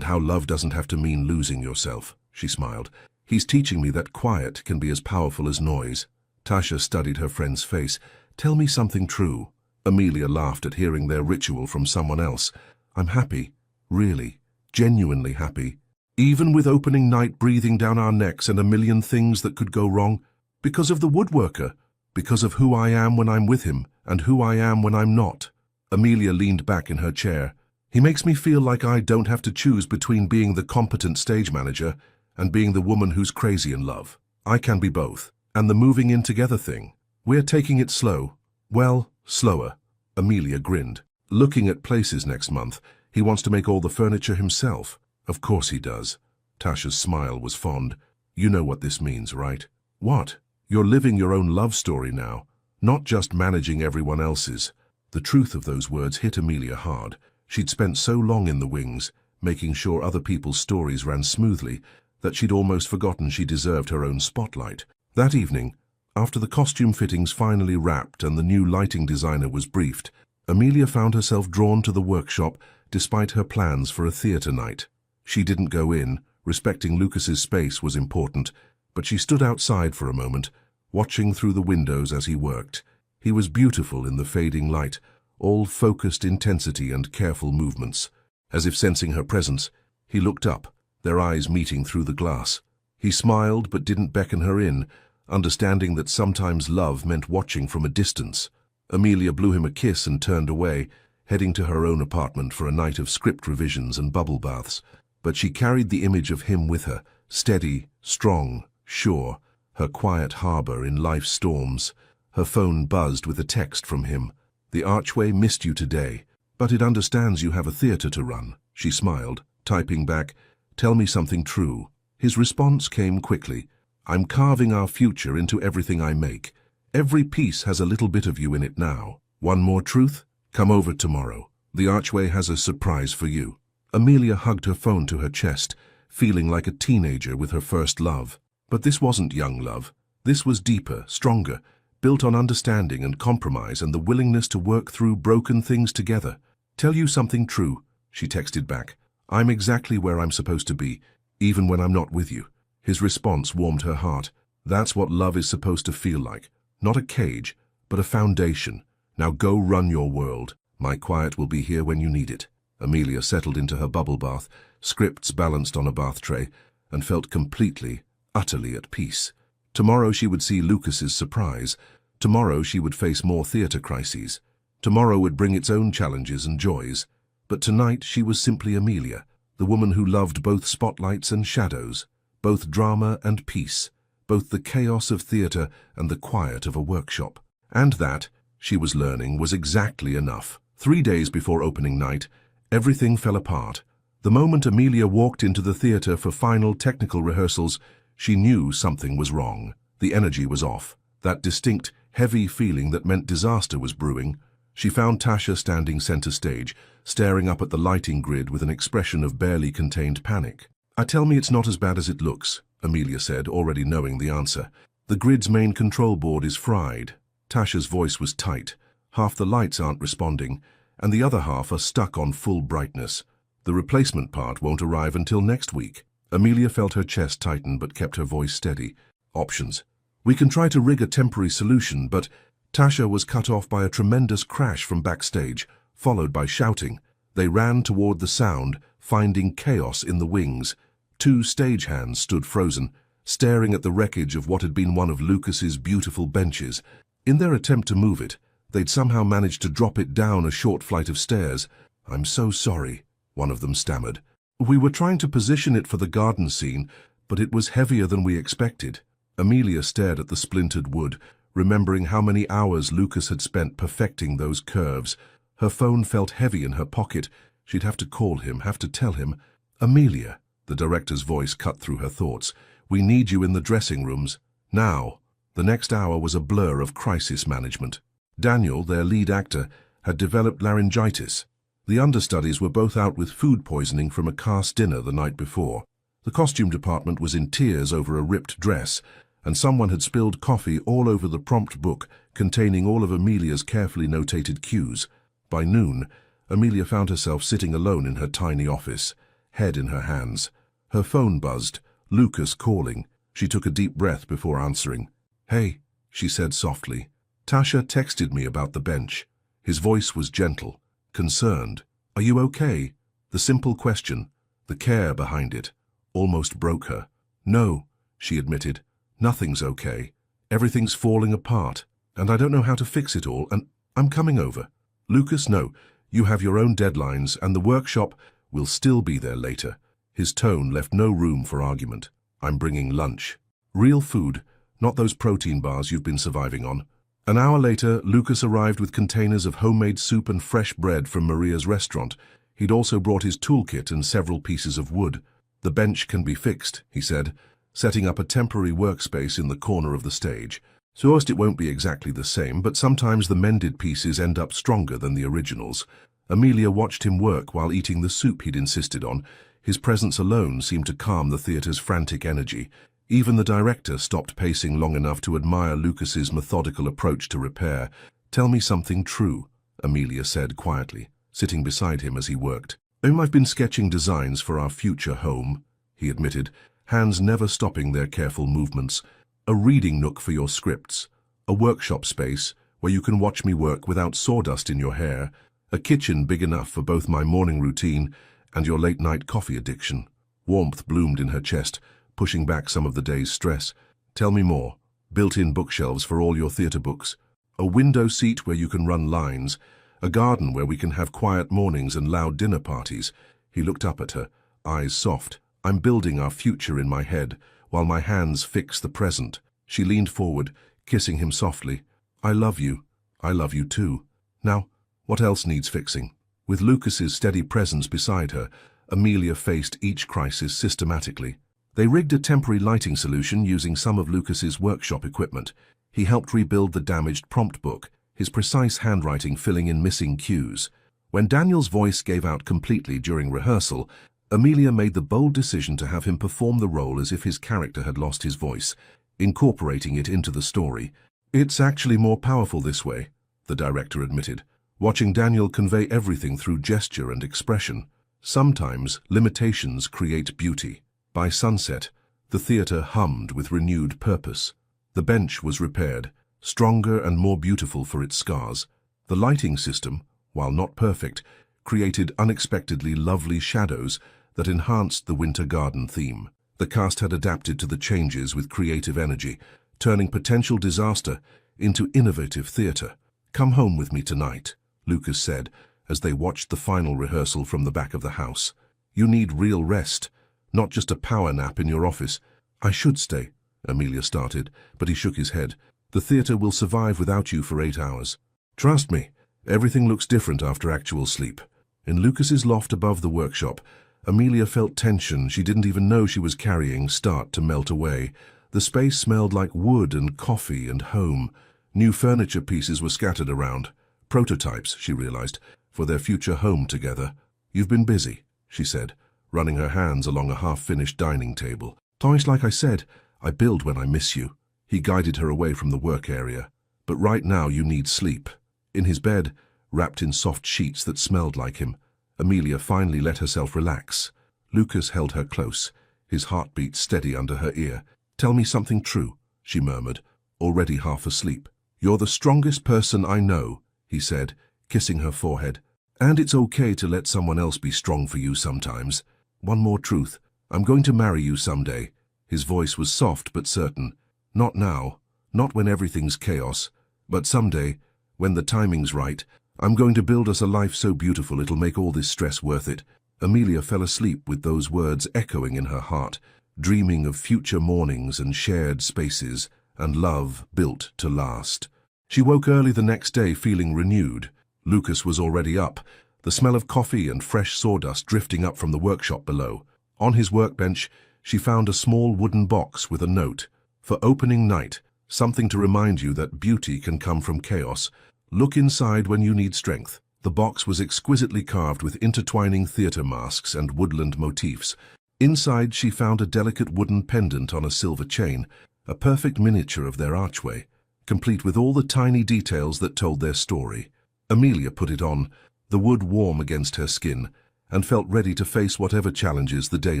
Speaker 1: how love doesn't have to mean losing yourself," she smiled. "He's teaching me that quiet can be as powerful as noise." Tasha studied her friend's face. "Tell me something true." Amelia laughed at hearing their ritual from someone else. "I'm happy. Really. Genuinely happy. Even with opening night breathing down our necks and a million things that could go wrong. Because of the woodworker. Because of who I am when I'm with him and who I am when I'm not." Amelia leaned back in her chair. "He makes me feel like I don't have to choose between being the competent stage manager and being the woman who's crazy in love. I can be both. And the moving in together thing. We're taking it slow. Well, slower." Amelia grinned. "Looking at places next month. He wants to make all the furniture himself." "Of course he does." Tasha's smile was fond. "You know what this means, right?" "What?" "You're living your own love story now, not just managing everyone else's." The truth of those words hit Amelia hard. She'd spent so long in the wings, making sure other people's stories ran smoothly, that she'd almost forgotten she deserved her own spotlight. That evening, after the costume fittings finally wrapped and the new lighting designer was briefed, Amelia found herself drawn to the workshop despite her plans for a theater night. She didn't go in, respecting Lucas's space was important, but she stood outside for a moment, watching through the windows as he worked. He was beautiful in the fading light, all focused intensity and careful movements. As if sensing her presence, he looked up, their eyes meeting through the glass. He smiled but didn't beckon her in, understanding that sometimes love meant watching from a distance. Amelia blew him a kiss and turned away, heading to her own apartment for a night of script revisions and bubble baths. But she carried the image of him with her, steady, strong, sure, her quiet harbor in life's storms. Her phone buzzed with a text from him. "The archway missed you today, but it understands you have a theater to run." She smiled, typing back, "Tell me something true." His response came quickly. "I'm carving our future into everything I make. Every piece has a little bit of you in it now. One more truth? Come over tomorrow. The archway has a surprise for you." Amelia hugged her phone to her chest, feeling like a teenager with her first love. But this wasn't young love. This was deeper, stronger, built on understanding and compromise and the willingness to work through broken things together. "Tell you something true," she texted back. I'm exactly where I'm supposed to be, even when I'm not with you. His response warmed her heart. That's what love is supposed to feel like. Not a cage, but a foundation. Now go run your world. My quiet will be here when you need it. Amelia settled into her bubble bath, scripts balanced on a bath tray, and felt completely, utterly at peace. Tomorrow she would see Lucas's surprise. Tomorrow she would face more theatre crises. Tomorrow would bring its own challenges and joys. But tonight she was simply Amelia, the woman who loved both spotlights and shadows, both drama and peace, both the chaos of theatre and the quiet of a workshop. And that, she was learning, was exactly enough. 3 days before opening night, everything fell apart. The moment Amelia walked into the theatre for final technical rehearsals, she knew something was wrong. The energy was off. That distinct, heavy feeling that meant disaster was brewing. She found Tasha standing center stage, staring up at the lighting grid with an expression of barely contained panic. Tell me it's not as bad as it looks, Amelia said, already knowing the answer. The grid's main control board is fried. Tasha's voice was tight. Half the lights aren't responding, and the other half are stuck on full brightness. The replacement part won't arrive until next week. Amelia felt her chest tighten but kept her voice steady. Options. We can try to rig a temporary solution, but Tasha was cut off by a tremendous crash from backstage, followed by shouting. They ran toward the sound, finding chaos in the wings. 2 stagehands stood frozen, staring at the wreckage of what had been one of Lucas's beautiful benches. In their attempt to move it, they'd somehow managed to drop it down a short flight of stairs. I'm so sorry, one of them stammered. We were trying to position it for the garden scene, but it was heavier than we expected. Amelia stared at the splintered wood, remembering how many hours Lucas had spent perfecting those curves. Her phone felt heavy in her pocket. She'd have to call him, have to tell him. Amelia, the director's voice cut through her thoughts. We need you in the dressing rooms. Now. The next hour was a blur of crisis management. Daniel, their lead actor, had developed laryngitis. The understudies were both out with food poisoning from a cast dinner the night before. The costume department was in tears over a ripped dress, and someone had spilled coffee all over the prompt book containing all of Amelia's carefully notated cues. By noon, Amelia found herself sitting alone in her tiny office, head in her hands. Her phone buzzed, Lucas calling. She took a deep breath before answering. Hey, she said softly. Tasha texted me about the bench. His voice was gentle, concerned. Are you okay? The simple question, the care behind it, almost broke her. No, she admitted. Nothing's okay. Everything's falling apart, and I don't know how to fix it all, and I'm coming over. Lucas, no, you have your own deadlines, and the workshop will still be there later. His tone left no room for argument. I'm bringing lunch. Real food, not those protein bars you've been surviving on. An hour later, Lucas arrived with containers of homemade soup and fresh bread from Maria's restaurant. He'd also brought his toolkit and several pieces of wood. The bench can be fixed, he said, setting up a temporary workspace in the corner of the stage. First, it won't be exactly the same, but sometimes the mended pieces end up stronger than the originals. Amelia watched him work while eating the soup he'd insisted on. His presence alone seemed to calm the theatre's frantic energy. Even the director stopped pacing long enough to admire Lucas's methodical approach to repair. Tell me something true, Amelia said quietly, sitting beside him as he worked. I've been sketching designs for our future home, he admitted, hands never stopping their careful movements. A reading nook for your scripts, a workshop space where you can watch me work without sawdust in your hair, a kitchen big enough for both my morning routine and your late-night coffee addiction. Warmth bloomed in her chest, pushing back some of the day's stress. Tell me more. Built-in bookshelves for all your theatre books, a window seat where you can run lines, a garden where we can have quiet mornings and loud dinner parties. He looked up at her, eyes soft. I'm building our future in my head, while my hands fix the present. She leaned forward, kissing him softly. I love you. I love you too. Now, what else needs fixing? With Lucas's steady presence beside her, Amelia faced each crisis systematically. They rigged a temporary lighting solution using some of Lucas's workshop equipment. He helped rebuild the damaged prompt book, his precise handwriting filling in missing cues. When Daniel's voice gave out completely during rehearsal, Amelia made the bold decision to have him perform the role as if his character had lost his voice, incorporating it into the story. It's actually more powerful this way, the director admitted, watching Daniel convey everything through gesture and expression. Sometimes limitations create beauty. By sunset, the theatre hummed with renewed purpose. The bench was repaired, stronger and more beautiful for its scars. The lighting system, while not perfect, created unexpectedly lovely shadows that enhanced the winter garden theme. The cast had adapted to the changes with creative energy, turning potential disaster into innovative theatre. "Come home with me tonight," Lucas said, as they watched the final rehearsal from the back of the house. "You need real rest, not just a power nap in your office." "I should stay," Amelia started, but he shook his head. "The theatre will survive without you for 8 hours. Trust me, everything looks different after actual sleep." In Lucas's loft above the workshop, Amelia felt tension she didn't even know she was carrying start to melt away. The space smelled like wood and coffee and home. New furniture pieces were scattered around. Prototypes, she realized, for their future home together. "You've been busy," she said, running her hands along a half-finished dining table. "Twice, like I said, I build when I miss you." He guided her away from the work area. "But right now you need sleep." In his bed, wrapped in soft sheets that smelled like him, Amelia finally let herself relax. Lucas held her close, his heartbeat steady under her ear. "Tell me something true," she murmured, already half asleep. "You're the strongest person I know," he said, kissing her forehead. "And it's okay to let someone else be strong for you sometimes. One more truth. I'm going to marry you someday." His voice was soft but certain. "Not now, not when everything's chaos, but someday, when the timing's right. I'm going to build us a life so beautiful it'll make all this stress worth it." Amelia fell asleep with those words echoing in her heart, dreaming of future mornings and shared spaces, and love built to last. She woke early the next day feeling renewed. Lucas was already up, the smell of coffee and fresh sawdust drifting up from the workshop below. On his workbench, she found a small wooden box with a note. "For opening night, something to remind you that beauty can come from chaos. Look inside when you need strength." The box was exquisitely carved with intertwining theatre masks and woodland motifs. Inside, she found a delicate wooden pendant on a silver chain, a perfect miniature of their archway, complete with all the tiny details that told their story. Amelia put it on, the wood warm against her skin, and felt ready to face whatever challenges the day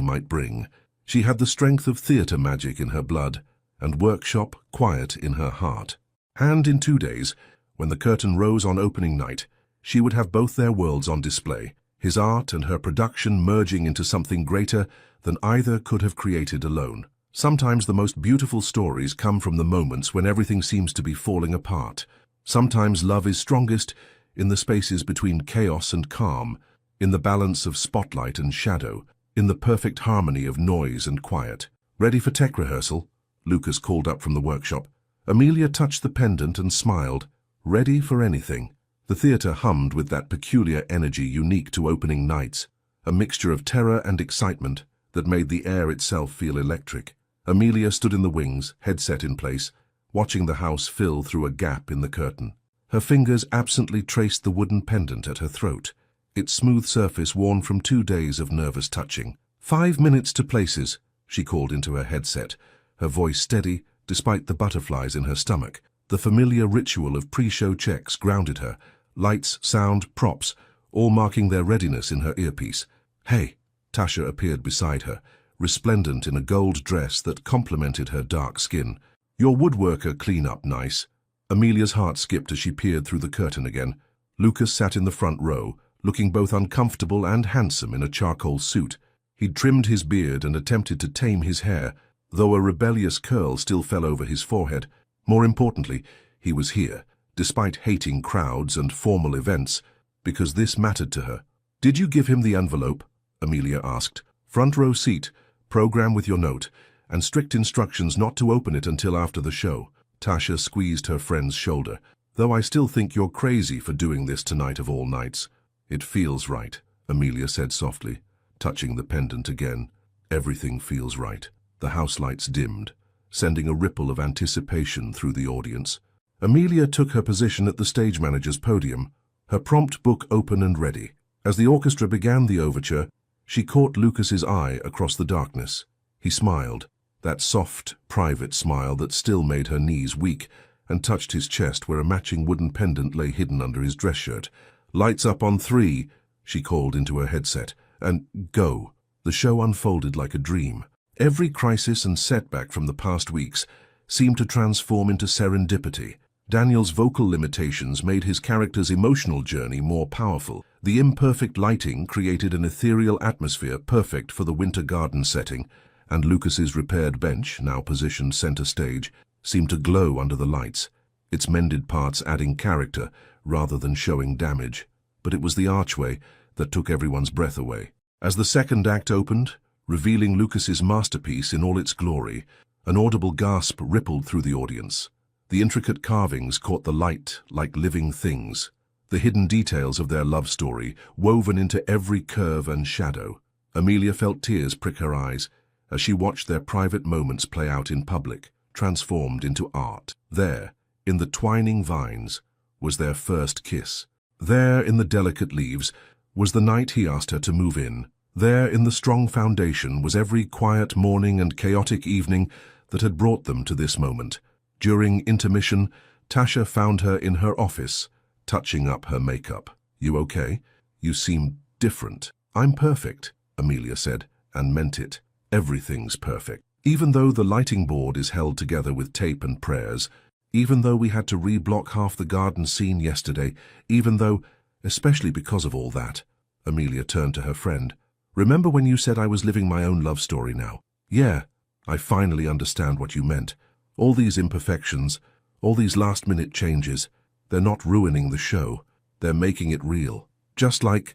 Speaker 1: might bring. She had the strength of theatre magic in her blood, and workshop quiet in her heart. And in 2 days, when the curtain rose on opening night, she would have both their worlds on display, his art and her production merging into something greater than either could have created alone. Sometimes the most beautiful stories come from the moments when everything seems to be falling apart. Sometimes love is strongest in the spaces between chaos and calm, in the balance of spotlight and shadow, in the perfect harmony of noise and quiet. "Ready for tech rehearsal?" Lucas called up from the workshop. Amelia touched the pendant and smiled. Ready for anything. The theatre hummed with that peculiar energy unique to opening nights, a mixture of terror and excitement that made the air itself feel electric. Amelia stood in the wings, headset in place, watching the house fill through a gap in the curtain. Her fingers absently traced the wooden pendant at her throat, its smooth surface worn from 2 days of nervous touching. 5 minutes to places," she called into her headset, her voice steady despite the butterflies in her stomach. The familiar ritual of pre-show checks grounded her, lights, sound, props, all marking their readiness in her earpiece. "Hey," Tasha appeared beside her, resplendent in a gold dress that complemented her dark skin. "Your woodworker clean-up nice." Amelia's heart skipped as she peered through the curtain again. Lucas sat in the front row, looking both uncomfortable and handsome in a charcoal suit. He'd trimmed his beard and attempted to tame his hair, though a rebellious curl still fell over his forehead. More importantly, he was here, despite hating crowds and formal events, because this mattered to her. "Did you give him the envelope?" Amelia asked. "Front row seat, program with your note, and strict instructions not to open it until after the show." Tasha squeezed her friend's shoulder. "Though I still think you're crazy for doing this tonight of all nights." "It feels right," Amelia said softly, touching the pendant again. "Everything feels right." The house lights dimmed, sending a ripple of anticipation through the audience. Amelia took her position at the stage manager's podium, her prompt book open and ready. As the orchestra began the overture, she caught Lucas's eye across the darkness. He smiled, that soft, private smile that still made her knees weak, and touched his chest where a matching wooden pendant lay hidden under his dress shirt. "Lights up on 3, she called into her headset, and go. The show unfolded like a dream. Every crisis and setback from the past weeks seemed to transform into serendipity. Daniel's vocal limitations made his character's emotional journey more powerful. The imperfect lighting created an ethereal atmosphere perfect for the winter garden setting, and Lucas's repaired bench, now positioned center stage, seemed to glow under the lights, its mended parts adding character rather than showing damage. But it was the archway that took everyone's breath away. As the second act opened, revealing Lucas's masterpiece in all its glory, an audible gasp rippled through the audience. The intricate carvings caught the light like living things, the hidden details of their love story woven into every curve and shadow. Amelia felt tears prick her eyes as she watched their private moments play out in public, transformed into art. There, in the twining vines, was their first kiss. There, in the delicate leaves, was the night he asked her to move in. There, in the strong foundation, was every quiet morning and chaotic evening that had brought them to this moment. During intermission, Tasha found her in her office, touching up her makeup. "You okay? You seem different." "I'm perfect," Amelia said, and meant it. Everything's perfect. Even though the lighting board is held together with tape and prayers, even though we had to reblock half the garden scene yesterday, even though, especially because of all that, Amelia turned to her friend. "Remember when you said I was living my own love story now?" "Yeah, I finally understand what you meant. All these imperfections, all these last-minute changes, they're not ruining the show. They're making it real. Just like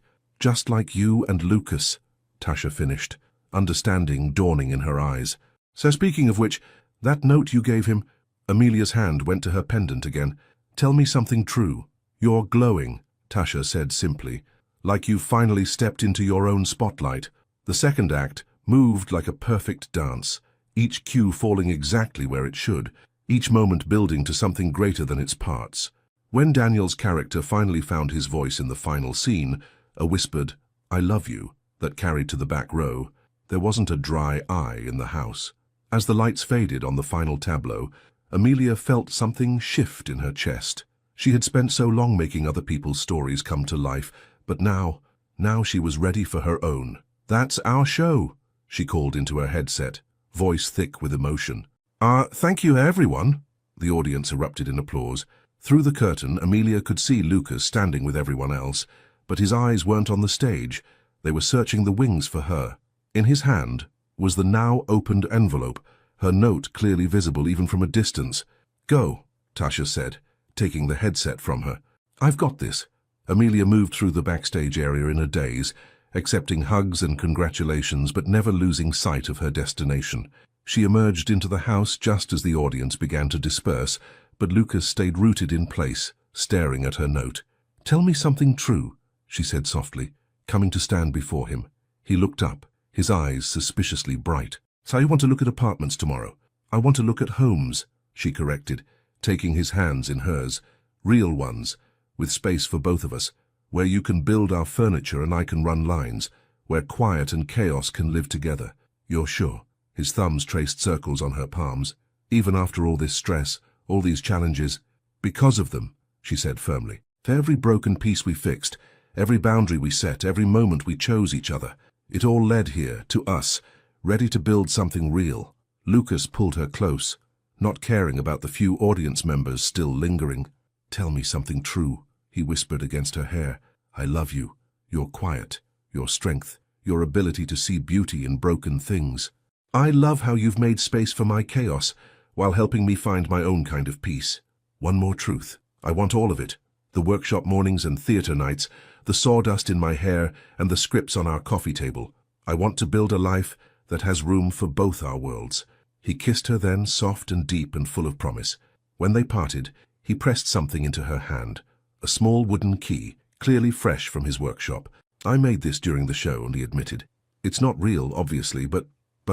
Speaker 1: you and Lucas," Tasha finished, understanding dawning in her eyes. "So speaking of which, that note you gave him..." Amelia's hand went to her pendant again. "Tell me something true." "You're glowing," Tasha said simply, "like you've finally stepped into your own spotlight." The second act moved like a perfect dance, each cue falling exactly where it should, each moment building to something greater than its parts. When Daniel's character finally found his voice in the final scene, a whispered, "I love you," that carried to the back row, there wasn't a dry eye in the house. As the lights faded on the final tableau, Amelia felt something shift in her chest. She had spent so long making other people's stories come to life, but now she was ready for her own. "That's our show," she called into her headset, voice thick with emotion. Thank you, everyone," the audience erupted in applause. Through the curtain, Amelia could see Lucas standing with everyone else, but his eyes weren't on the stage. They were searching the wings for her. In his hand was the now opened envelope, her note clearly visible even from a distance. "Go," Tasha said, taking the headset from her. "I've got this." Amelia moved through the backstage area in a daze, accepting hugs and congratulations but never losing sight of her destination. She emerged into the house just as the audience began to disperse, but Lucas stayed rooted in place, staring at her note. "Tell me something true," she said softly, coming to stand before him. He looked up, his eyes suspiciously bright. "So I want to look at apartments tomorrow." "I want to look at homes," she corrected, taking his hands in hers. "Real ones, with space for both of us, where you can build our furniture and I can run lines, where quiet and chaos can live together." "You're sure?" His thumbs traced circles on her palms. "Even after all this stress, all these challenges?" "Because of them," she said firmly. "For every broken piece we fixed, every boundary we set, every moment we chose each other, it all led here, to us, ready to build something real." Lucas pulled her close, not caring about the few audience members still lingering. "Tell me something true," he whispered against her hair. "I love you, your quiet, your strength, your ability to see beauty in broken things. I love how you've made space for my chaos while helping me find my own kind of peace. One more truth. I want all of it. The workshop mornings and theater nights, the sawdust in my hair and the scripts on our coffee table. I want to build a life that has room for both our worlds." He kissed her then, soft and deep and full of promise. When they parted, he pressed something into her hand, a small wooden key, clearly fresh from his workshop. "I made this during the show," he admitted. "It's not real, obviously, but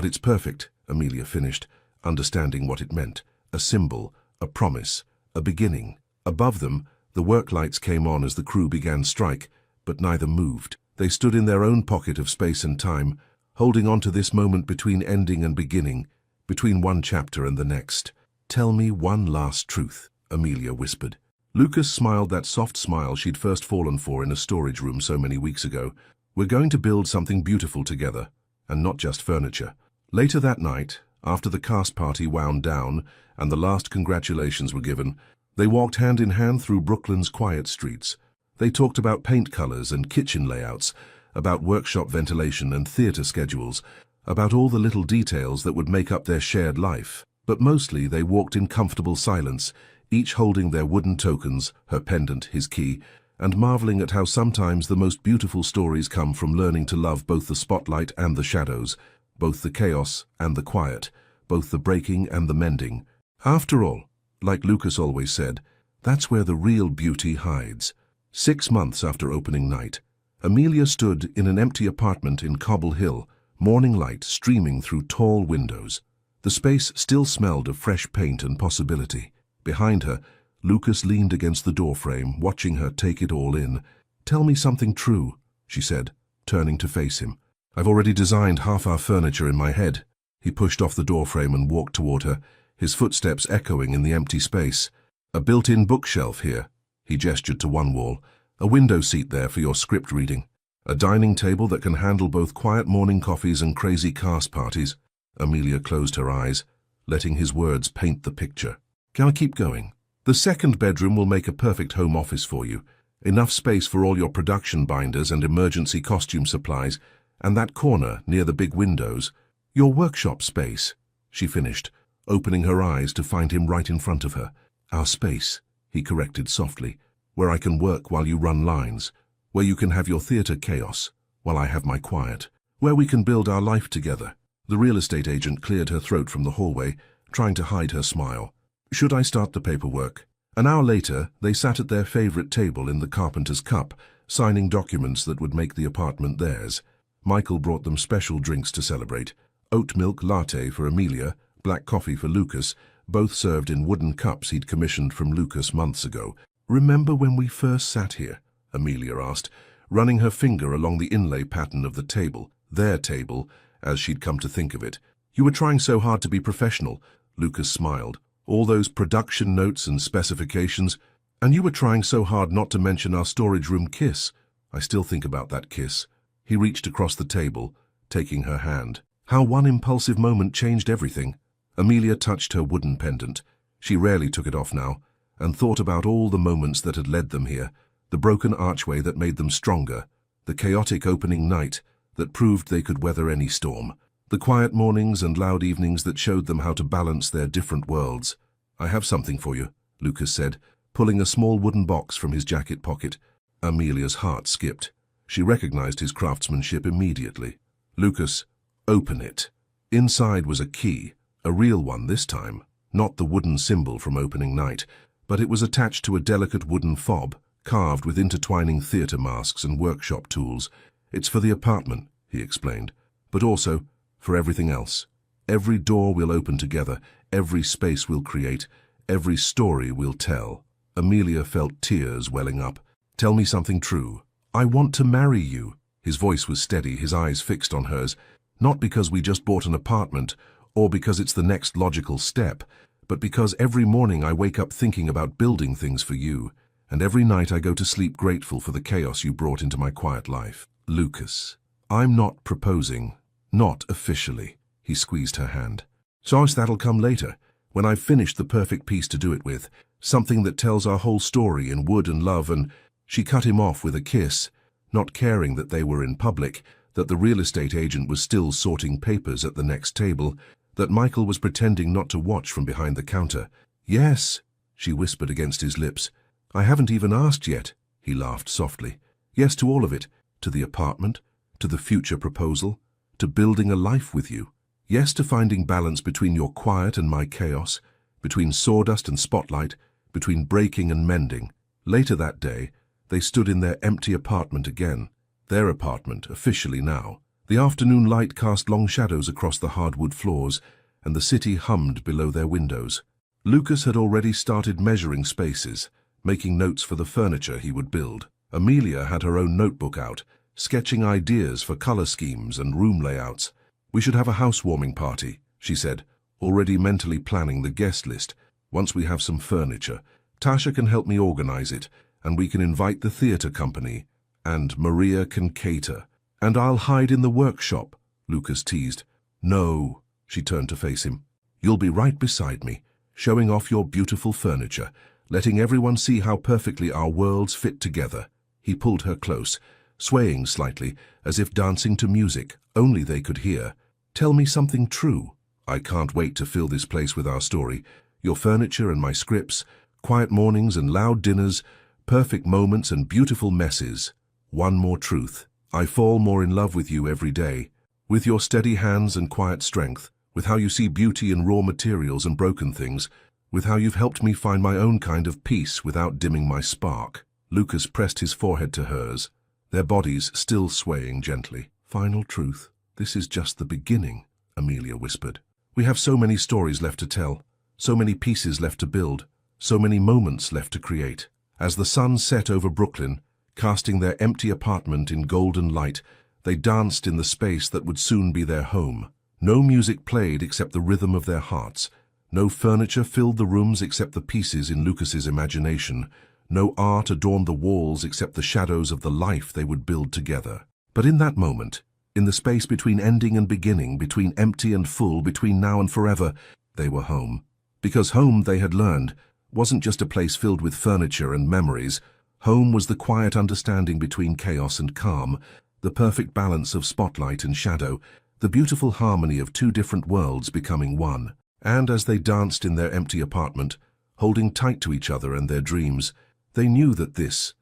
Speaker 1: it's perfect," Amelia finished, understanding what it meant. A symbol, a promise, a beginning. Above them, the work lights came on as the crew began strike, but neither moved. They stood in their own pocket of space and time, holding on to this moment between ending and beginning, between one chapter and the next. "Tell me one last truth," Amelia whispered. Lucas smiled that soft smile she'd first fallen for in a storage room so many weeks ago. We're going to build something beautiful together, and not just furniture. Later that night, after the cast party wound down and the last congratulations were given, they walked hand in hand through Brooklyn's quiet streets. They talked about paint colors and kitchen layouts, about workshop ventilation and theater schedules, about all the little details that would make up their shared life. But mostly they walked in comfortable silence, each holding their wooden tokens, her pendant, his key, and marveling at how sometimes the most beautiful stories come from learning to love both the spotlight and the shadows, both the chaos and the quiet, both the breaking and the mending. After all, like Lucas always said, that's where the real beauty hides. 6 months after opening night, Amelia stood in an empty apartment in Cobble Hill, morning light streaming through tall windows. The space still smelled of fresh paint and possibility. Behind her, Lucas leaned against the doorframe, watching her take it all in. "Tell me something true," she said, turning to face him. "I've already designed half our furniture in my head." He pushed off the doorframe and walked toward her, his footsteps echoing in the empty space. "A built-in bookshelf here," he gestured to one wall. "A window seat there for your script reading. A dining table that can handle both quiet morning coffees and crazy cast parties." Amelia closed her eyes, letting his words paint the picture. "Can I keep going? The second bedroom will make a perfect home office for you. Enough space for all your production binders and emergency costume supplies, and that corner near the big windows. Your workshop space," she finished, opening her eyes to find him right in front of her. "Our space," he corrected softly, "where I can work while you run lines, where you can have your theater chaos while I have my quiet, where we can build our life together." The real estate agent cleared her throat from the hallway, trying to hide her smile. "Should I start the paperwork?" An hour later, they sat at their favorite table in the Carpenter's Cup, signing documents that would make the apartment theirs. Michael brought them special drinks to celebrate. Oat milk latte for Amelia, black coffee for Lucas, both served in wooden cups he'd commissioned from Lucas months ago. "Remember when we first sat here?" Amelia asked, running her finger along the inlay pattern of the table, their table, as she'd come to think of it. "You were trying so hard to be professional," Lucas smiled. "All those production notes and specifications, and you were trying so hard not to mention our storage room kiss. I still think about that kiss." He reached across the table, taking her hand. How one impulsive moment changed everything. Amelia touched her wooden pendant. She rarely took it off now, and thought about all the moments that had led them here, the broken archway that made them stronger, the chaotic opening night that proved they could weather any storm, the quiet mornings and loud evenings that showed them how to balance their different worlds. "I have something for you," Lucas said, pulling a small wooden box from his jacket pocket. Amelia's heart skipped. She recognized his craftsmanship immediately. "Lucas, open it." Inside was a key, a real one this time, not the wooden symbol from opening night, but it was attached to a delicate wooden fob, carved with intertwining theater masks and workshop tools. "It's for the apartment," he explained, "but also for everything else. Every door we'll open together, every space we'll create, every story we'll tell." Amelia felt tears welling up. "Tell me something true." "I want to marry you." His voice was steady, his eyes fixed on hers. "Not because we just bought an apartment, or because it's the next logical step, but because every morning I wake up thinking about building things for you, and every night I go to sleep grateful for the chaos you brought into my quiet life." "Lucas, I'm not proposing. Not officially." He squeezed her hand. "So that'll come later, when I've finished the perfect piece to do it with, something that tells our whole story in wood and love." And she cut him off with a kiss, not caring that they were in public, that the real estate agent was still sorting papers at the next table, that Michael was pretending not to watch from behind the counter. "Yes," she whispered against his lips. "I haven't even asked yet." He laughed softly. "Yes to all of it, to the apartment, to the future proposal, to building a life with you. Yes to finding balance between your quiet and my chaos, between sawdust and spotlight, between breaking and mending." Later that day, they stood in their empty apartment again. Their apartment, officially now. The afternoon light cast long shadows across the hardwood floors, and the city hummed below their windows. Lucas had already started measuring spaces, making notes for the furniture he would build. Amelia had her own notebook out, sketching ideas for color schemes and room layouts. "We should have a housewarming party," she said, already mentally planning the guest list. "Once we have some furniture, Tasha can help me organize it, and we can invite the theater company, and Maria can cater." "And I'll hide in the workshop," Lucas teased. "No," she turned to face him. "You'll be right beside me, showing off your beautiful furniture, letting everyone see how perfectly our worlds fit together." He pulled her close, swaying slightly, as if dancing to music only they could hear. "Tell me something true. I can't wait to fill this place with our story. Your furniture and my scripts, quiet mornings and loud dinners, perfect moments and beautiful messes. One more truth. I fall more in love with you every day. With your steady hands and quiet strength, with how you see beauty in raw materials and broken things, with how you've helped me find my own kind of peace without dimming my spark." Lucas pressed his forehead to hers, their bodies still swaying gently. "Final truth. This is just the beginning," Amelia whispered. "We have so many stories left to tell, so many pieces left to build, so many moments left to create." As the sun set over Brooklyn, casting their empty apartment in golden light, they danced in the space that would soon be their home. No music played except the rhythm of their hearts. No furniture filled the rooms except the pieces in Lucas's imagination. No art adorned the walls except the shadows of the life they would build together. But in that moment, in the space between ending and beginning, between empty and full, between now and forever, they were home. Because home, they had learned, wasn't just a place filled with furniture and memories. Home was the quiet understanding between chaos and calm, the perfect balance of spotlight and shadow, the beautiful harmony of two different worlds becoming one. And as they danced in their empty apartment, holding tight to each other and their dreams, they knew that this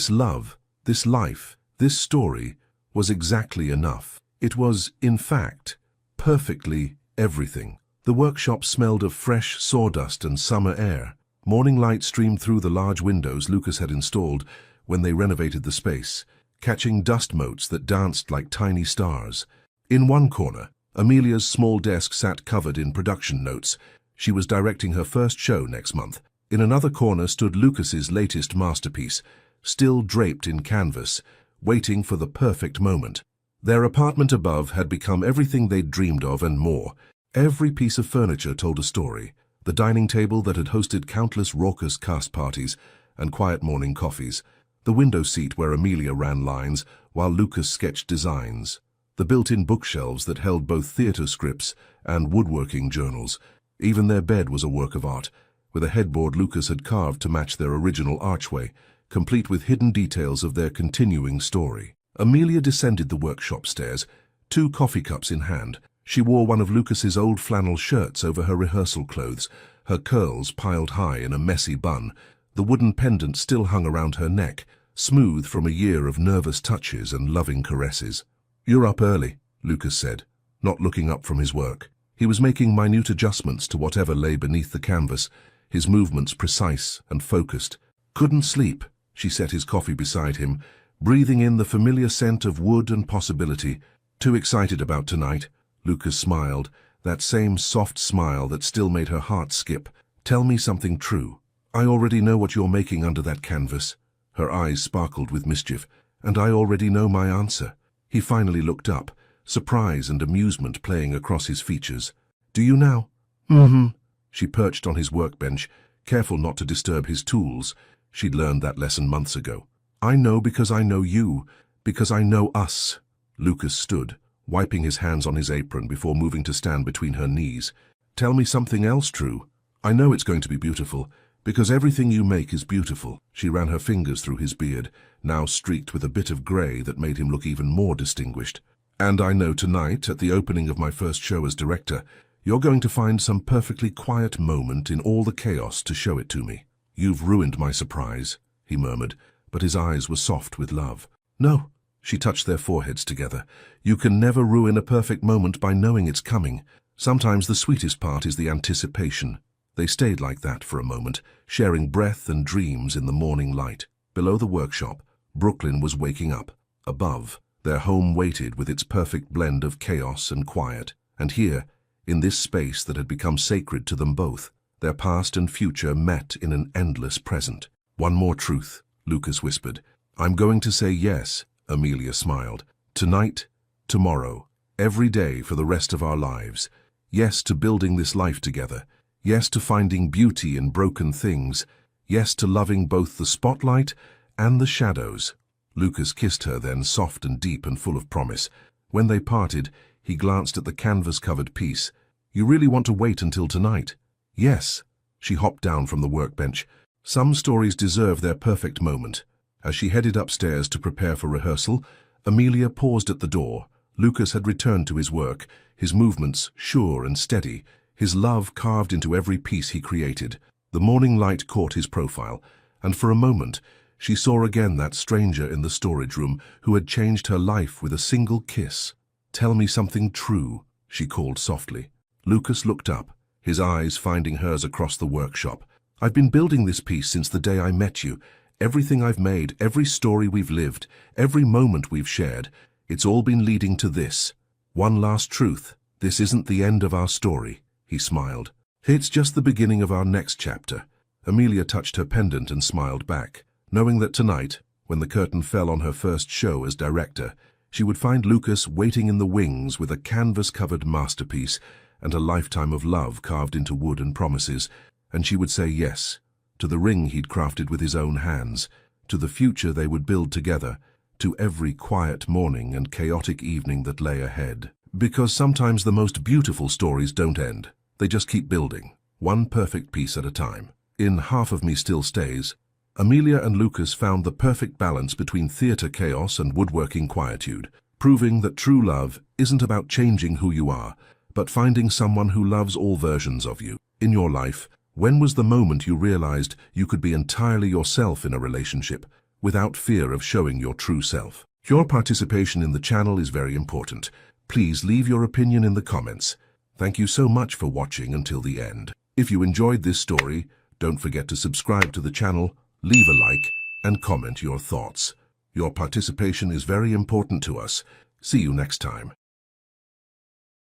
Speaker 1: love, this life, this story was exactly enough. It was, in fact, perfectly everything. The workshop smelled of fresh sawdust and summer air. Morning light streamed through the large windows Lucas had installed when they renovated the space, catching dust motes that danced like tiny stars. In one corner, Amelia's small desk sat covered in production notes. She was directing her first show next month. In another corner stood Lucas's latest masterpiece, still draped in canvas, waiting for the perfect moment. Their apartment above had become everything they'd dreamed of and more. Every piece of furniture told a story. The dining table that had hosted countless raucous cast parties and quiet morning coffees. The window seat where Amelia ran lines while Lucas sketched designs. The built-in bookshelves that held both theater scripts and woodworking journals. Even their bed was a work of art, with a headboard Lucas had carved to match their original archway, complete with hidden details of their continuing story. Amelia descended the workshop stairs, 2 coffee cups in hand. She wore one of Lucas's old flannel shirts over her rehearsal clothes, her curls piled high in a messy bun. The wooden pendant still hung around her neck, smooth from a year of nervous touches and loving caresses. "You're up early," Lucas said, not looking up from his work. He was making minute adjustments to whatever lay beneath the canvas, his movements precise and focused. "Couldn't sleep." She set his coffee beside him, breathing in the familiar scent of wood and possibility. "Too excited about tonight?" Lucas smiled, that same soft smile that still made her heart skip. "Tell me something true." "I already know what you're making under that canvas." Her eyes sparkled with mischief. "And I already know my answer." He finally looked up, surprise and amusement playing across his features. "Do you now?" "Mm-hmm." She perched on his workbench, careful not to disturb his tools. She'd learned that lesson months ago. "I know because I know you, because I know us." Lucas stood, wiping his hands on his apron before moving to stand between her knees. "Tell me something else true. I know it's going to be beautiful, because everything you make is beautiful." She ran her fingers through his beard, now streaked with a bit of grey that made him look even more distinguished. "And I know tonight, at the opening of my first show as director, you're going to find some perfectly quiet moment in all the chaos to show it to me." "You've ruined my surprise," he murmured, but his eyes were soft with love. "No." She touched their foreheads together. "You can never ruin a perfect moment by knowing it's coming. Sometimes the sweetest part is the anticipation." They stayed like that for a moment, sharing breath and dreams in the morning light. Below the workshop, Brooklyn was waking up. Above, their home waited with its perfect blend of chaos and quiet. And here, in this space that had become sacred to them both, their past and future met in an endless present. "One more truth," Lucas whispered. "I'm going to say yes," Amelia smiled. "Tonight, tomorrow, every day for the rest of our lives. Yes to building this life together. Yes to finding beauty in broken things. Yes to loving both the spotlight and the shadows." Lucas kissed her then, soft and deep and full of promise. When they parted, he glanced at the canvas-covered piece. "You really want to wait until tonight?" "Yes." She hopped down from the workbench. Some stories deserve their perfect moment. As she headed upstairs to prepare for rehearsal, Amelia paused at the door. Lucas had returned to his work, his movements sure and steady, his love carved into every piece he created. The morning light caught his profile, and for a moment she saw again that stranger in the storage room who had changed her life with a single kiss. "Tell me something true," she called softly. Lucas looked up, his eyes finding hers across the workshop. "I've been building this piece since the day I met you. Everything I've made, every story we've lived, every moment we've shared, it's all been leading to this. One last truth, this isn't the end of our story," he smiled. "It's just the beginning of our next chapter." Amelia touched her pendant and smiled back, knowing that tonight, when the curtain fell on her first show as director, she would find Lucas waiting in the wings with a canvas-covered masterpiece and a lifetime of love carved into wood and promises, and she would say yes to the ring he'd crafted with his own hands, to the future they would build together, to every quiet morning and chaotic evening that lay ahead. Because sometimes the most beautiful stories don't end. They just keep building, one perfect piece at a time. In Half of Me Still Stays, Amelia and Lucas found the perfect balance between theatre chaos and woodworking quietude, proving that true love isn't about changing who you are, but finding someone who loves all versions of you. In your life, when was the moment you realized you could be entirely yourself in a relationship, without fear of showing your true self? Your participation in the channel is very important. Please leave your opinion in the comments. Thank you so much for watching until the end. If you enjoyed this story, don't forget to subscribe to the channel, leave a like, and comment your thoughts. Your participation is very important to us. See you next time.